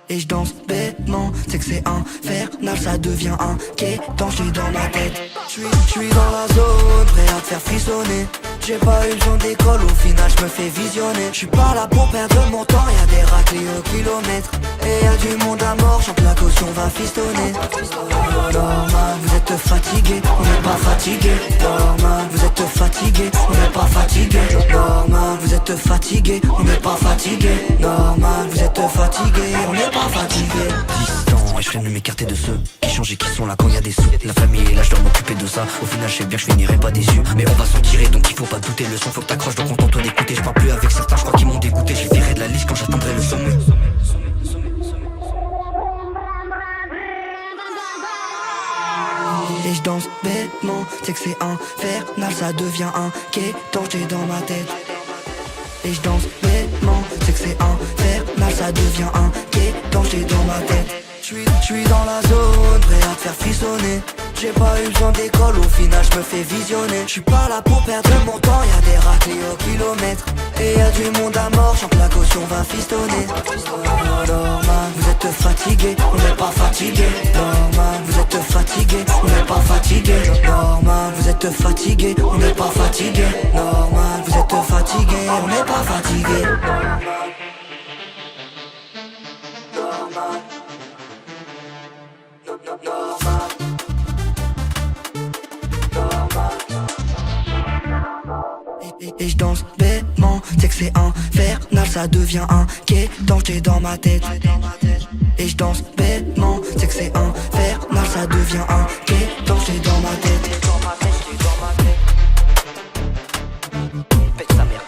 Et je danse bêtement, c'est que c'est infernal, ça devient inquiétant, j'ai dans ma tête. J'suis dans la zone, prêt à te faire frissonner. J'ai pas eu besoin d'école, au final j'me fais visionner. J'suis pas là pour perdre mon temps, y'a des raclés au kilomètre. Et y'a du monde à mort, chante la caution va fistonner. Normal, vous êtes fatigué, on n'est pas fatigué. Normal, vous êtes fatigué, on n'est pas fatigué. Normal, vous êtes fatigué, on n'est pas fatigué. Normal, vous êtes fatigué, on n'est pas fatigué. Distant, et je freine de m'écarter de ceux qui changent et qui sont là quand y a des sous. La famille est là, je dois m'occuper de ça. Au final, je sais bien que je finirai pas déçu. Mais on va s'en tirer, donc il faut pas douter. Le son, faut que t'accroches, donc contente-toi d'écouter. Je parle plus avec certains, je crois qu'ils m'ont dégoûté. Je virerai de la liste quand j'atteindrai le sommet. Et je danse bêtement, c'est que c'est infernal, ça devient inquiétant, j'ai dans ma tête. Et je danse bêtement, c'est que c'est infernal, ça devient inquiétant, j'ai dans ma tête. J'suis dans la zone, prêt à te faire frissonner. J'ai pas eu besoin d'école, au final j'me fais visionner. J'suis pas là pour perdre mon temps, y'a des raclés au kilomètre. Et y'a du monde à mort, chante la caution va fistonner. Normal, vous êtes fatigué, on n'est pas fatigué. Normal, vous êtes fatigué, on n'est pas fatigué. Normal, vous êtes fatigué, on n'est pas fatigué. Normal, vous êtes fatigué, on n'est pas fatigué. Et je danse bêtement, c'est que c'est infernal, ça devient inquiétant, j'ai dans ma tête. Et je danse bêtement, c'est que c'est infernal, ça devient inquiétant, j'ai dans ma tête. Pète sa mère.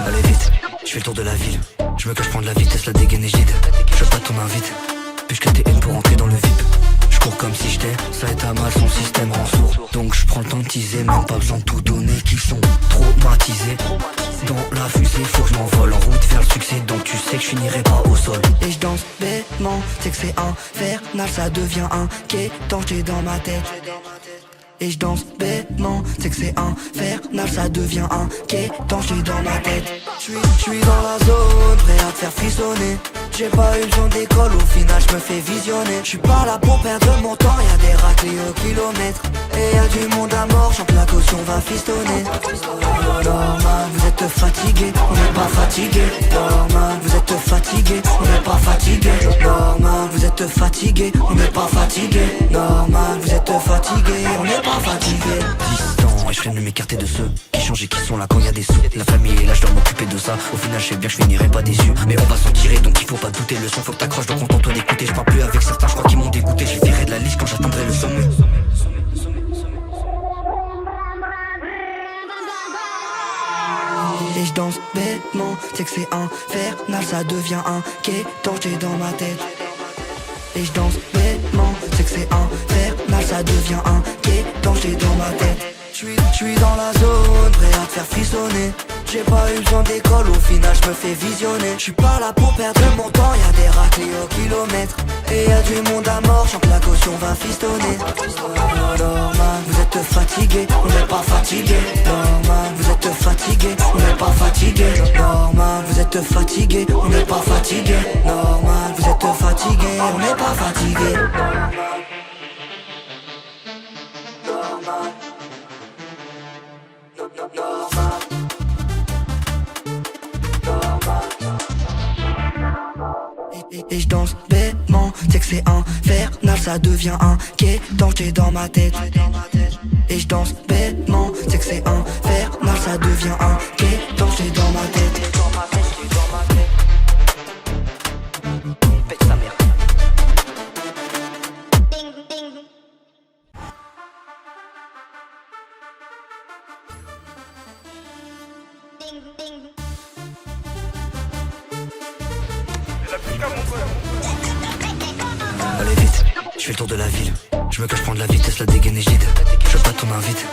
Allez vite, je fais le tour de la ville. Je me cache prendre la vitesse, la dégaine et j'ide. Je veux pas ton invite, puisque t'es in pour entrer dans le VIP. Je cours comme si j'étais, ça est à mal, son système rend sourd. Donc je prends le temps de teaser, même pas besoin de tout donner. Qu'ils sont traumatisés. Dans la fusée, faut que je m'envole en route vers le succès. Donc tu sais que je finirai pas au sol. Et je danse bêtement, c'est que c'est infernal, ça devient inquiétant, j'ai dans ma tête. Et je danse bêtement, c'est que c'est infernal, ça devient inquiétant, j'ai dans ma tête. J'suis dans la zone, prêt à te faire frissonner. J'ai pas eu besoin d'école, au final j'me fais visionner. J'suis pas là pour perdre mon temps, y'a des raclés au kilomètre. Et y'a du monde à mort, chante la caution va fistonner. Normal, vous êtes fatigué, on n'est pas fatigué. Normal, vous êtes fatigué, on n'est pas fatigué. Normal, vous êtes fatigué, on n'est pas fatigué. Normal, vous êtes fatigué, on n'est pas fatigué. Distant, et je freine de m'écarter de ceux qui changent et qui sont là quand y a des sous. La famille est là, je dois m'occuper de ça. Au final, je sais bien que je finirai pas déçu. Mais on va s'en tirer, donc il faut pas douter. Le son, faut que t'accroches, donc contente-toi d'écouter. Je parle plus avec certains, je crois qu'ils m'ont dégoûté. Je virerai de la liste quand j'atteindrai le sommet. Et je danse bêtement, c'est que c'est infernal, ça devient inquiétant, j'ai dans ma tête. Et je danse bêtement, c'est que c'est infernal, ça devient inquiétant, j'ai dans ma tête. J'suis dans la zone, prêt à te faire frissonner. J'ai pas eu besoin d'école, au final j'me fais visionner. J'suis pas là pour perdre mon temps, y'a des raclés au kilomètre. Et y'a du monde à mort, chante la caution va fistonner. Normal, vous êtes fatigué, on n'est pas fatigué. Normal, vous êtes fatigué, on n'est pas fatigué. Normal, vous êtes fatigué, on n'est pas fatigué. Normal, vous êtes fatigué, on n'est pas fatigué. Et je danse bêtement, c'est que c'est infernal, ça devient inquiétant, j'ai dans ma tête. Et je danse bêtement, c'est que c'est infernal, ça devient inquiétant, j'ai dans ma tête. Pète sa mère. Je fais le tour de la ville, je me cache prendre la vitesse, la dégaine et je lead. Je pas ton invite,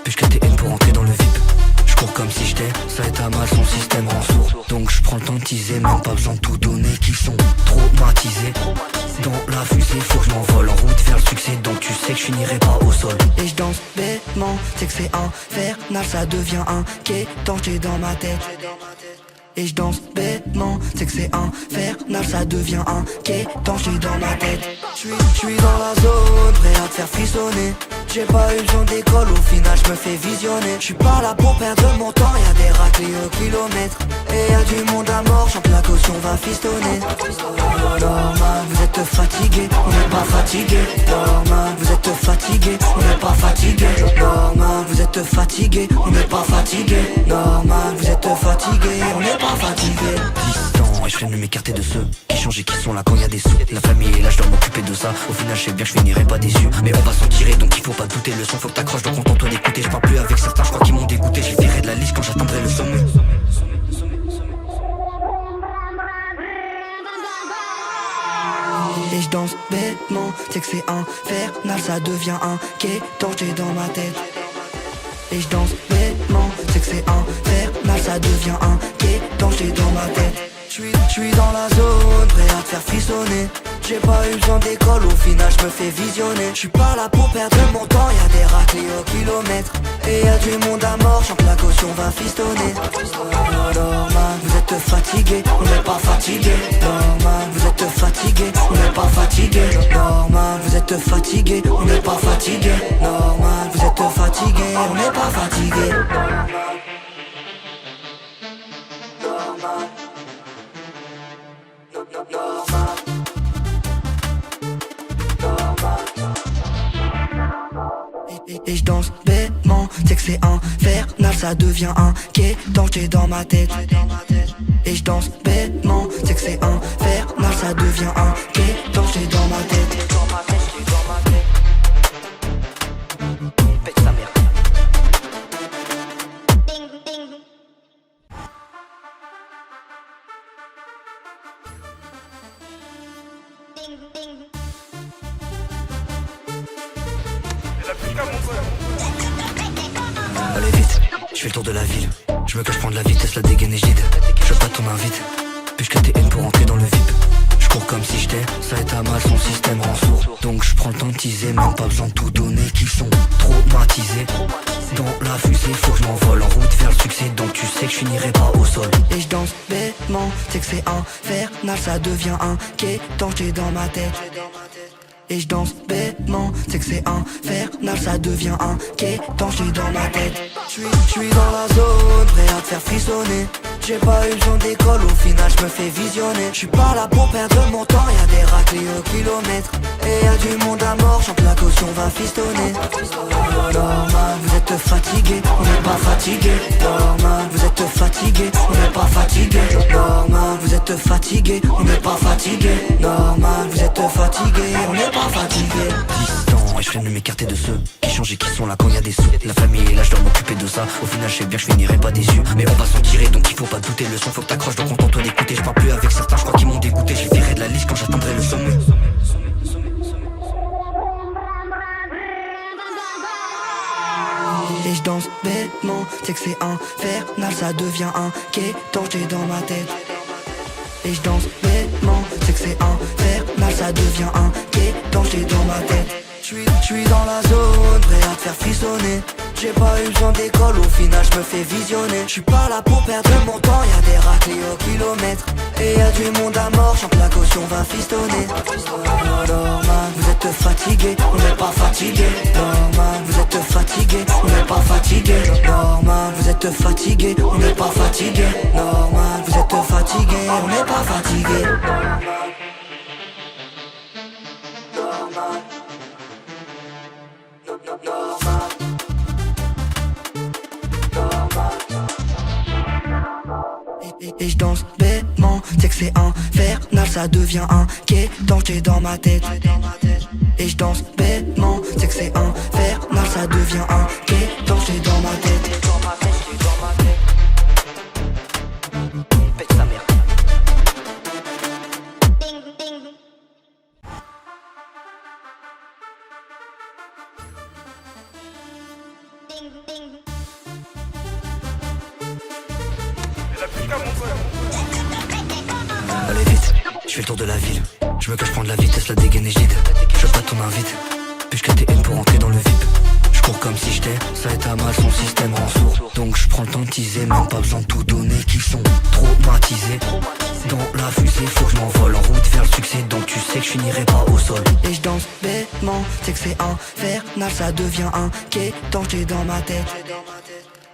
puisque t'es haine pour entrer dans le VIP. Je cours comme si j'étais, ça est à mal, son système rend sourd. Donc je prends le temps de teaser, même pas besoin de tout donner, qu'ils sont traumatisés. Dans la fusée, faut que je m'envole en route vers le succès, donc tu sais que je finirai pas au sol. Et je danse bêtement, c'est que c'est infernal, ça devient inquiétant, j'ai dans ma tête. Et je danse bêtement, c'est que c'est infernal, ça devient inquiétant, j'ai dans ma tête. Je suis dans la zone, prêt à te faire frissonner. J'ai pas eu besoin d'école, au final je me fais visionner. Je suis pas là pour perdre mon temps, y'a des raclés au kilomètre. Et y'a du monde à mort, chante la caution va fistonner. Normal, vous êtes fatigué, on n'est pas fatigué. Normal, vous êtes fatigué, on n'est pas fatigué. Normal, vous êtes fatigué, on n'est pas fatigué. Normal, vous êtes fatigué, on n'est pas fatigué. Distant, et je freine de m'écarter de ceux qui changent et qui sont là quand y a des sous. La famille est là, je dois m'occuper de ça. Au final, je sais bien que je finirai pas déçu. Mais on va s'en tirer, donc il faut pas douter. Le son faut que t'accroches, donc contente-toi d'écouter. Je parle plus avec certains, je crois qu'ils m'ont dégoûté. J'ai viré de la liste quand j'attendrai le sommet. Et je danse bêtement, c'est que c'est infernal, ça devient inquiétant, j'ai dans ma tête. Et je danse bêtement, c'est que c'est infernal, ça devient inquiétant, j'ai dans ma tête. Je suis dans la zone, prêt à te faire frissonner. J'ai pas eu besoin d'école, au final je me fais visionner. Je suis pas là pour perdre mon temps, y'a des raclés au kilomètre. Et y'a du monde à mort, chante la caution va fistonner. Normal, vous êtes fatigué, on n'est pas fatigué. Normal, vous êtes fatigué, on n'est pas fatigué. Normal, vous êtes fatigué, on n'est pas fatigué. Normal, vous êtes fatigué, on n'est pas fatigué. Et je danse bêtement, c'est que c'est infernal, ça devient inquiétant, j'ai dans ma tête. Et je danse bêtement, c'est que c'est infernal, ça devient inquiétant, j'ai dans ma tête. Pète sa mère. Allez vite, je fais le tour de la ville. Je me cache prendre la vitesse, la dégaine et je lead. Je veux pas ton invite, puisque t'es haine pour entrer dans le VIP. Je cours comme si j'étais, ça est à mal, son système rend sourd. Donc je prends le temps de teaser, même pas besoin de tout donner, qu'ils sont traumatisés. Dans la fusée, faut que je m'envole en route vers le succès, donc tu sais que je finirai pas au sol. Et je danse bêtement, c'est que c'est infernal, ça devient inquiétant, j'ai dans ma tête. Et je danse bêtement, c'est que c'est infernal, ça devient inquiétant, j'ai dans ma tête. Je suis dans la zone, prêt à te faire frissonner. J'ai pas eu besoin d'école, au final je me fais visionner. Je suis pas là pour perdre mon temps, y'a des raclés au kilomètre. Et y'a du monde à mort, chante la caution va fistonner. Normal, vous êtes fatigué, on n'est pas fatigué. Normal, vous êtes fatigué, on n'est pas fatigué. Normal, vous êtes fatigué, on n'est pas fatigué. Normal, vous êtes fatigué, on n'est pas fatigué. Distant, et je freine de m'écarter de ceux qui changent et qui sont là quand y a des sous. La famille est là, je dois m'occuper de ça. Au final, je sais bien que je finirai pas déçu. Mais on va s'en tirer, donc il faut pas douter. Le son faut que t'accroches, donc contente-toi d'écouter. Je parle plus avec certains, je crois qu'ils m'ont dégoûté. J'ai viré de la liste quand j'attendrai le sommet. Et je danse bêtement, c'est que c'est infernal, ça devient inquiétant, j'ai dans ma tête. Et je danse bêtement, c'est que c'est infernal, ça devient inquiétant, j'ai dans ma tête. Je suis dans la zone, prêt à te faire frissonner. J'ai pas eu besoin d'école, au final je me fais visionner. Je suis pas là pour perdre mon temps, y'a des raclés au kilomètre. Et y'a du monde à mort, chante la caution va fistonner. Normal, vous êtes fatigué, on n'est pas fatigué. Normal, vous êtes fatigué, on n'est pas fatigué. Normal, vous êtes fatigué, on n'est pas fatigué. Normal, vous êtes fatigué, on n'est pas fatigué. Normal. Et je danse bêtement, c'est que c'est infernal, ça devient inquiétant, j'ai dans ma tête. Et je danse bêtement, c'est que c'est infernal, ça devient inquiétant, j'ai dans ma tête. Pète sa mère. Allez vite, je fais le tour de la ville. Je me cache prendre la vitesse, la dégaine est gide. Je veux pas ton invite, puisque t'es haine pour entrer dans le VIP. Je cours comme si j'étais, ça est à mal, son système rend sourd. Donc je prends le temps de teaser, même pas besoin de tout donner. Qu'ils sont traumatisés. Dans la fusée, faut que je m'envole en route vers le succès. Donc tu sais que je finirai pas au sol. Et je danse bêtement, c'est que c'est infernal, ça devient inquiétant, j'ai dans ma tête.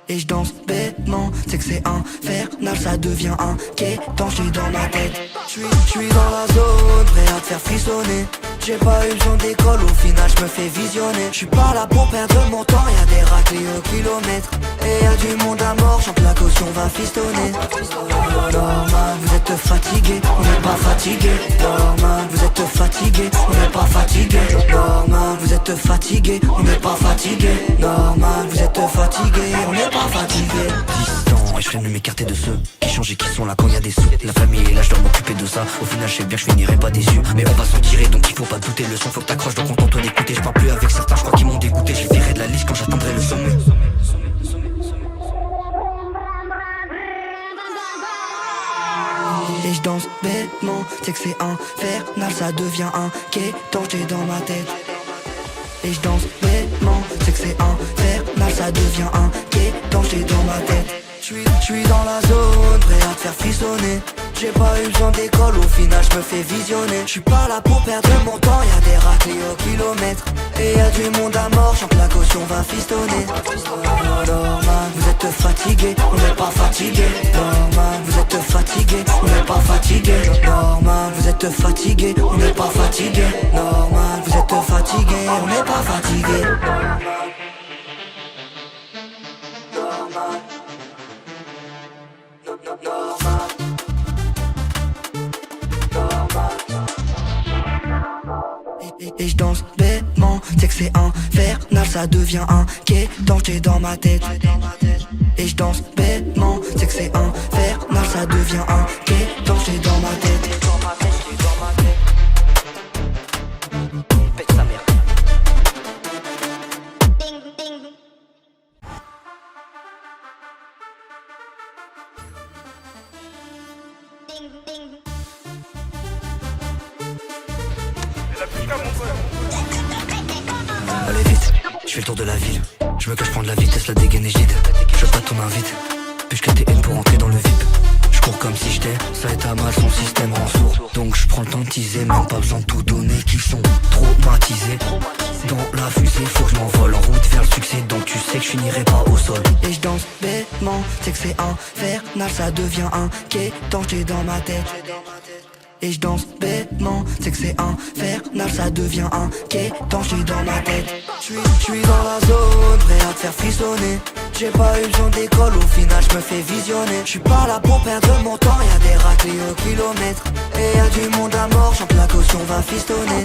Et je danse bêtement, c'est que c'est infernal, ça devient inquiétant, j'ai dans ma tête. J'suis dans la zone, prêt à te faire frissonner. J'ai pas eu besoin d'école, au final je me fais visionner. J'suis pas là pour perdre mon temps, y'a des raclés au kilomètre. Et y'a du monde à mort, chante la caution va fistonner. Normal, vous êtes fatigué, on n'est pas fatigué. Normal, vous êtes fatigué, on n'est pas fatigué. Normal, vous êtes fatigué, on n'est pas fatigué. Normal, vous êtes fatigué, on n'est pas fatigué. Distant, et je viens de m'écarter de ceux qui changent et qui sont là quand y a des sous. La famille est là, je dois m'occuper de ça. Au final, je sais bien que je finirai pas déçu. Mais on va s'en tirer, donc il faut pas douter. Le son faut que t'accroches, donc contente d'écouter. Je parle plus avec certains, je crois qu'ils m'ont dégoûté. Je virerai de la liste quand j'atteindrai le sommet. Et je danse bêtement, c'est que c'est infernal, ça devient inquiétant, j'ai dans ma tête. Et je danse bêtement, c'est que c'est infernal, ça devient inquiétant, j'ai dans ma tête. J'suis dans la zone, prêt à te faire frissonner. J'ai pas eu besoin d'école, au final je me fais visionner. J'suis pas là pour perdre mon temps, y'a des raclés au kilomètre. Et y'a du monde à mort, chante la caution va fistonner. Normal, vous êtes fatigué, on n'est pas fatigué. Normal, vous êtes fatigué, on n'est pas fatigué. Normal, vous êtes fatigué, on n'est pas fatigué. Normal, vous êtes fatigué, on n'est pas fatigué. Et je danse bêtement, c'est que c'est infernal, ça devient inquiétant, j'ai dans ma tête. Et je danse bêtement, c'est que c'est infernal, ça devient inquiétant, j'ai dans ma tête. Pète sa mère. Allez vite, je fais le tour de la ville. Je me cache prendre la vitesse, la dégaine est gide. Je veux pas ton invite, puisque t'es haine pour entrer dans le VIP. Je cours comme si j'étais, ça est à mal, son système rend sourd. Donc je prends le temps de teaser, même pas besoin de tout donner. Qu'ils sont traumatisés. Dans la fusée, faut que je m'envole en route vers le succès. Donc tu sais que je finirai pas au sol. Et je danse bêtement, c'est que c'est infernal, ça devient inquiétant, j'ai dans ma tête. Et je danse bêtement, c'est que c'est infernal, ça devient inquiétant, j'ai dans ma tête. J'suis dans la zone, prêt à te faire frissonner. J'ai pas eu besoin d'école, au final je me fais visionner. J'suis pas là pour perdre mon temps, y'a des raclés au kilomètre. Et y'a du monde à mort, chante la caution va fistonner.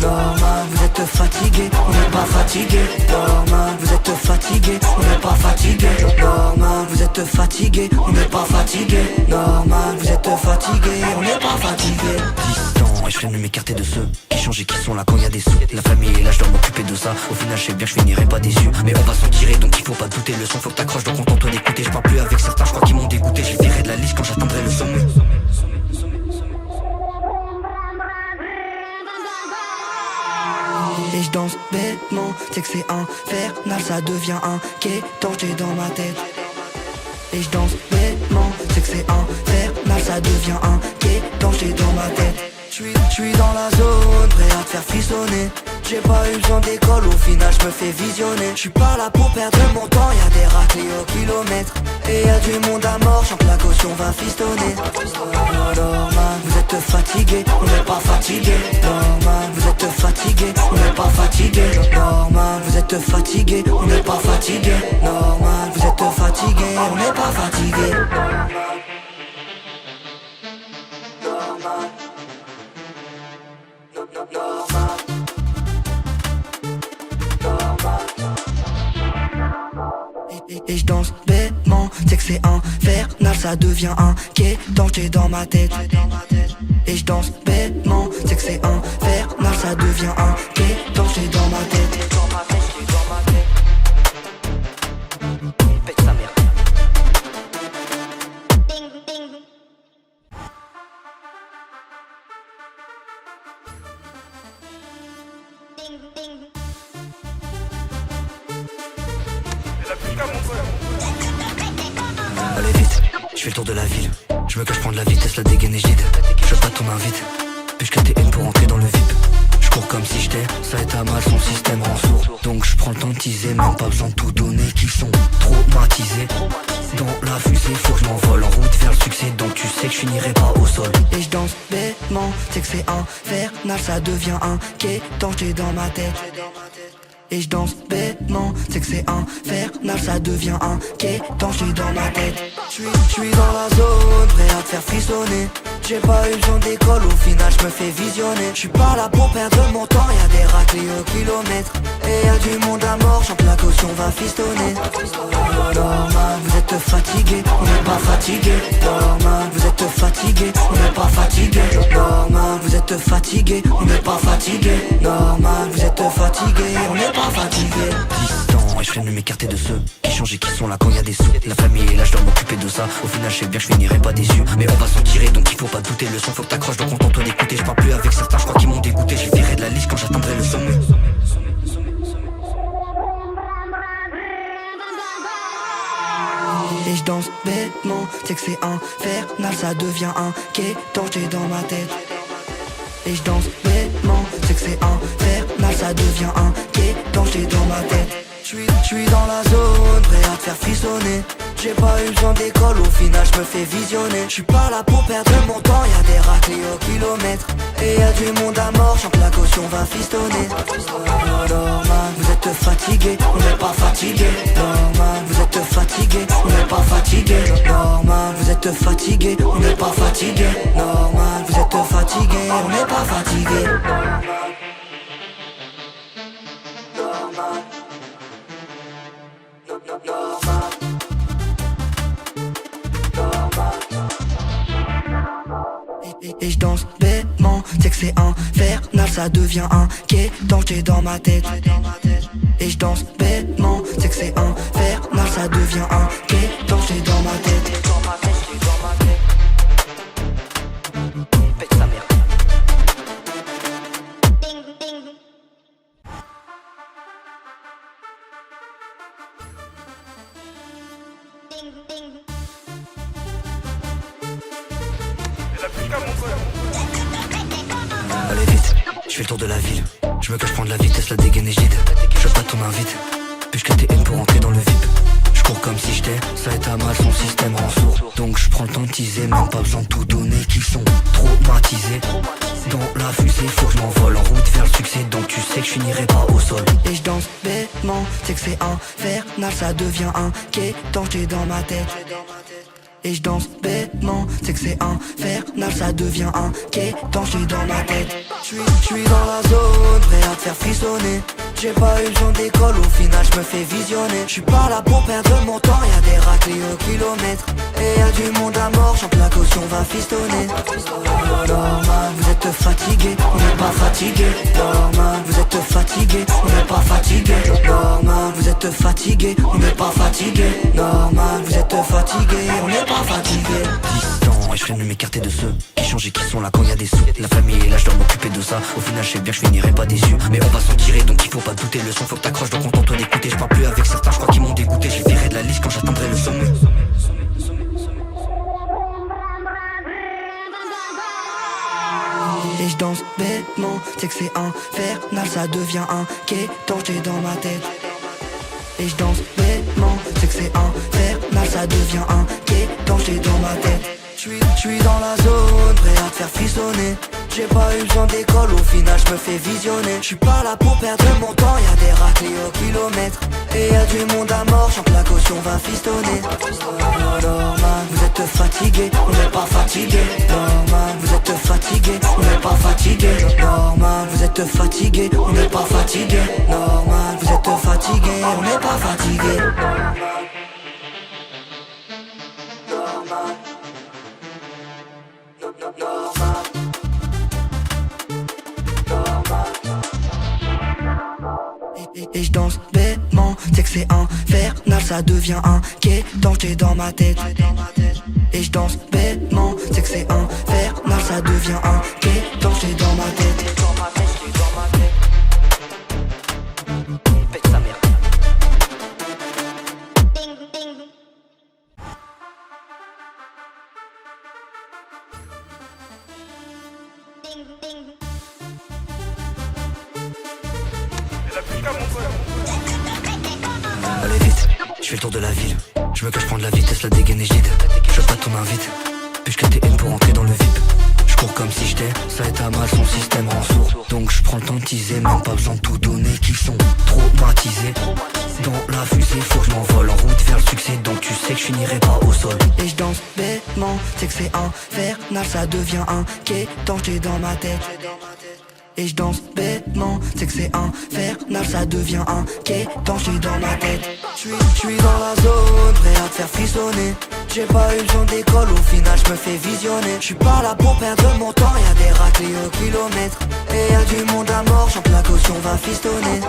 Normal, vous êtes fatigué, on n'est pas fatigué. Normal, vous êtes fatigué, on n'est pas fatigué. Normal, vous êtes fatigué, on n'est pas fatigué. Normal, vous êtes fatigué, on n'est pas fatigué. Distant, et je viens de m'écarter de ceux qui changent et qui sont là quand y a des sous. La famille est là, je dois m'occuper de ça. Au final je sais bien que je finirai pas déçu. Mais on va s'en tirer, donc il faut pas douter. Le son faut que t'accroches, donc contente d'écouter. Je parle plus avec certains, je crois qu'ils m'ont dégoûté. Je virerai de la liste quand j'atteindrai le sommet. Et je danse bêtement, c'est que c'est infernal, ça devient inquiétant, j'ai dans ma tête. Et je danse bêtement, c'est que c'est infernal, ça devient inquiétant, j'ai dans ma tête. J'suis dans la zone, prêt à te faire frissonner. J'ai pas eu besoin d'école, au final je me fais visionner. J'suis pas là pour perdre mon temps, y'a des raclés au kilomètre. Et y'a du monde à mort, chante la caution va fistonner. Normal, vous êtes fatigué, on n'est pas fatigué. Normal, vous êtes fatigué, on n'est pas fatigué. Normal, vous êtes fatigué, on n'est pas fatigué. Normal, vous êtes fatigué, on n'est pas fatigué. Et je danse bêtement, c'est que c'est infernal, ça devient inquiétant, j'ai dans ma tête. Et je danse bêtement, c'est que c'est infernal, ça devient inquiétant, j'ai dans ma tête. Pète sa mère. je fais le tour de la ville. Je me cache, prends de la vitesse, la dégaine et je dide. Je veux pas ton invite, puisque t'es haine pour entrer dans le VIP. Je cours comme si j'étais, ça est à mal, son système rend sourd. Donc je prends le temps de teaser, même pas besoin de tout donner, qu'ils sont traumatisés. Dans la fusée, faut que je m'envole en route vers le succès. Donc tu sais que je finirai pas au sol. Et je danse bêtement, c'est que c'est infernal, ça devient inquiétant, j'étais dans ma tête. Et je danse bêtement, c'est que c'est infernal, ça devient inquiétant, j'suis dans ma tête. J'suis dans la zone, prêt à te faire frissonner. J'ai pas eu besoin d'école, au final j'me fais visionner. J'suis pas là pour perdre mon temps, y'a des raclés au kilomètre. Et y'a du monde à mort, chante la caution, va fistonner. Normal, vous êtes fatigué, on n'est pas fatigué. Normal, vous êtes fatigué, on n'est pas fatigué. Normal, vous êtes fatigué, on n'est pas fatigué. Normal, vous êtes fatigué, on n'est pas fatigué. Distant, et je freine de m'écarter de ceux qui changent et qui sont là quand y a des sous. La famille est là, je dois m'occuper de ça. Au final, je sais bien que je finirai pas déçu. Mais on va s'en tirer, donc il faut pas douter. Le son faut que t'accroches, donc on t'entend écouter. Je parle plus avec certains, je crois qu'ils m'ont dégoûté. Je virerai de la liste quand j'atteindrai le sommet. Et je danse bêtement, c'est que c'est infernal, ça devient inquiétant, j'étais dans ma tête. Et je danse bêtement, c'est que c'est infernal, ça devient inquiétant, j'étais dans ma tête. J'suis dans la zone, prêt à te faire frissonner. J'ai pas eu besoin d'école, au final j'me fais visionner. J'suis pas là pour perdre mon temps, y'a des raclés au kilomètre. Et y'a du monde à mort, chante la caution, va fistonner. Normal, vous êtes fatigué, on n'est pas fatigué. Normal, vous êtes fatigué, on n'est pas fatigué. Normal, vous êtes fatigué, on n'est pas fatigué. Normal, vous êtes fatigué, on n'est pas fatigué. Et je danse bêtement, c'est que c'est infernal, ça devient inquiétant, j'étais dans ma tête. Et je danse bêtement, c'est que c'est infernal, ça devient inquiétant, j'étais dans ma tête. Pète sa mère. Allez vite, je fais le tour de la ville. Je me cache, prends de la vitesse, la dégaine et je dide. Je veux pas ton invite, puisque t'es haine pour entrer dans le VIP. Je cours comme si j'étais, ça est à mal, son système rend sourd. Donc je prends le temps de teaser, même pas besoin de tout donner, qu'ils sont traumatisés. Dans la fusée, faut que je m'envole en route vers le succès. Donc tu sais que je finirai pas au sol. Et je danse bêtement, c'est que c'est infernal, ça devient inquiétant, j'étais dans ma tête. Et je danse bêtement, c'est que c'est infernal, ça devient inquiétant, j'suis dans ma tête. J'suis dans la zone, prêt à te faire frissonner. J'ai pas eu besoin d'école, au final j'me fais visionner. J'suis pas là pour perdre mon temps, y'a des raclés au kilomètre. Et y'a du monde à mort, chante la caution, va fistonner. Normal, vous êtes fatigué, on n'est pas fatigué. Normal, vous êtes fatigué, on n'est pas fatigué. Normal, vous êtes fatigué, on n'est pas fatigué. Normal, vous êtes fatigué, on n'est pas fatigué. Distant, et je freine de m'écarter de ceux qui changent et qui sont là quand y a des sous. La famille est là, je dois m'occuper de ça. Au final, je sais bien que je finirai pas déçu. Mais on va s'en tirer, donc il faut pas douter. Le son faut que t'accroches, donc on t'entend écouter. Je parle plus avec certains, je crois qu'ils m'ont dégoûté. Je virerai de la liste quand j'atteindrai le sommet. Et je danse bêtement, c'est que c'est infernal, ça devient inquiétant, j'étais dans ma tête. Et je danse bêtement, c'est que c'est infernal, ça devient inquiétant, j'étais dans ma tête. J'suis dans la zone, prêt à te faire frissonner. J'ai pas eu besoin d'école, au final j'me fais visionner. J'suis pas là pour perdre mon temps, y'a des raclés au kilomètre. Et y'a du monde à mort, chante la caution, va fistonner. Normal, vous êtes fatigué, on n'est pas fatigué. Normal, vous êtes fatigué, on n'est pas fatigué. Normal, vous êtes fatigué, on n'est pas fatigué. Normal, vous êtes fatigué, on n'est pas fatigué. Normal. Et je danse bêtement, c'est que c'est infernal, ça devient inquiétant, j'étais dans ma tête. Et je danse bêtement, c'est que c'est infernal, ça devient inquiétant, j'étais dans ma tête. Pète sa mère. Allez vite, je fais le tour de la ville. Je me cache, prendre la vitesse, la dégaine et je lead. Je veux pas ton invite, puisque t'es haine pour entrer dans le VIP. Je cours comme si j'étais, ça est à mal, son système rend sourd. Donc je prends le temps de teaser, même pas besoin de tout donner, qu'ils sont traumatisés. Dans la fusée, faut que je m'envole en route vers le succès. Donc tu sais que je finirai pas au sol. Et je danse bêtement, c'est que c'est infernal, ça devient inquiétant, j'étais dans ma tête. Et je danse bêtement, c'est que c'est infernal, ça devient inquiétant, j'suis dans ma tête. J'suis dans la zone, prêt à te faire frissonner. J'ai pas eu besoin d'école, au final j'me fais visionner. J'suis pas là pour perdre mon temps, y'a des raclés au kilomètre. Et y'a du monde à mort, j'en que la caution va fistonner.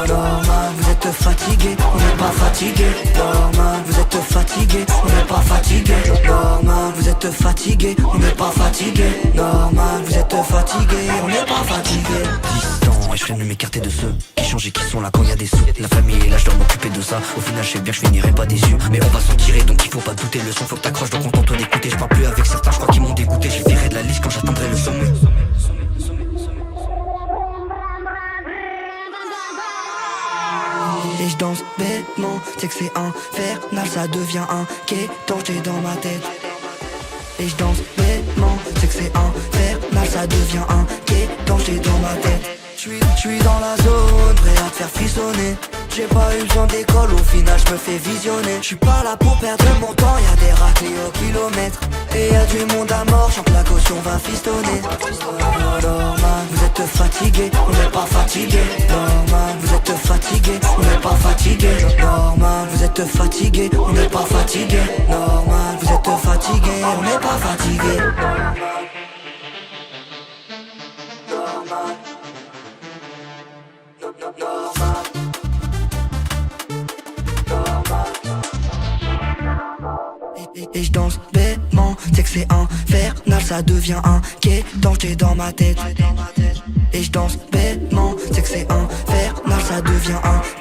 Normal, vous êtes fatigué, on n'est pas fatigué. Normal, vous êtes fatigué, on n'est pas fatigué. Normal, vous êtes fatigué, on n'est pas fatigué. Normal, vous êtes fatigué, on n'est pas fatigué. Distant, et je viens de m'écarter de ceux qui changent et qui sont là quand y a des sous. La famille est là, je dois m'occuper de ça. Au final, je sais bien que je finirai pas déçu. Mais on va s'en tirer, donc il faut pas douter. Le son, faut que t'accroches, donc contente d'écouter. Je parle plus avec certains, je crois qu'ils m'ont dégoûté. Je virerai de la liste quand j'atteindrai le sommet. Et je danse bêtement, c'est que c'est infernal, ça devient inquiétant, j'étais dans ma tête. Et je danse bêtement, c'est que c'est infernal, ça devient inquiétant, j'étais dans ma tête. J'suis dans la zone, prêt à te faire frissonner. J'ai pas eu besoin d'école, au final j'me fais visionner. J'suis pas là pour perdre mon temps, y'a des raclés au kilomètre. Et y'a du monde à mort, j'en que la caution va fistonner. Normal, vous êtes fatigué, on n'est pas fatigué. Normal, vous êtes fatigué, on n'est pas fatigué. Normal, vous êtes fatigué, on n'est pas fatigué. Normal, vous êtes fatigué, on n'est pas fatigué. Et je danse bêtement, c'est que c'est infernal, ça devient inquiétant, j'étais dans ma tête. Et je danse bêtement, c'est que c'est infernal, ça devient inquiétant.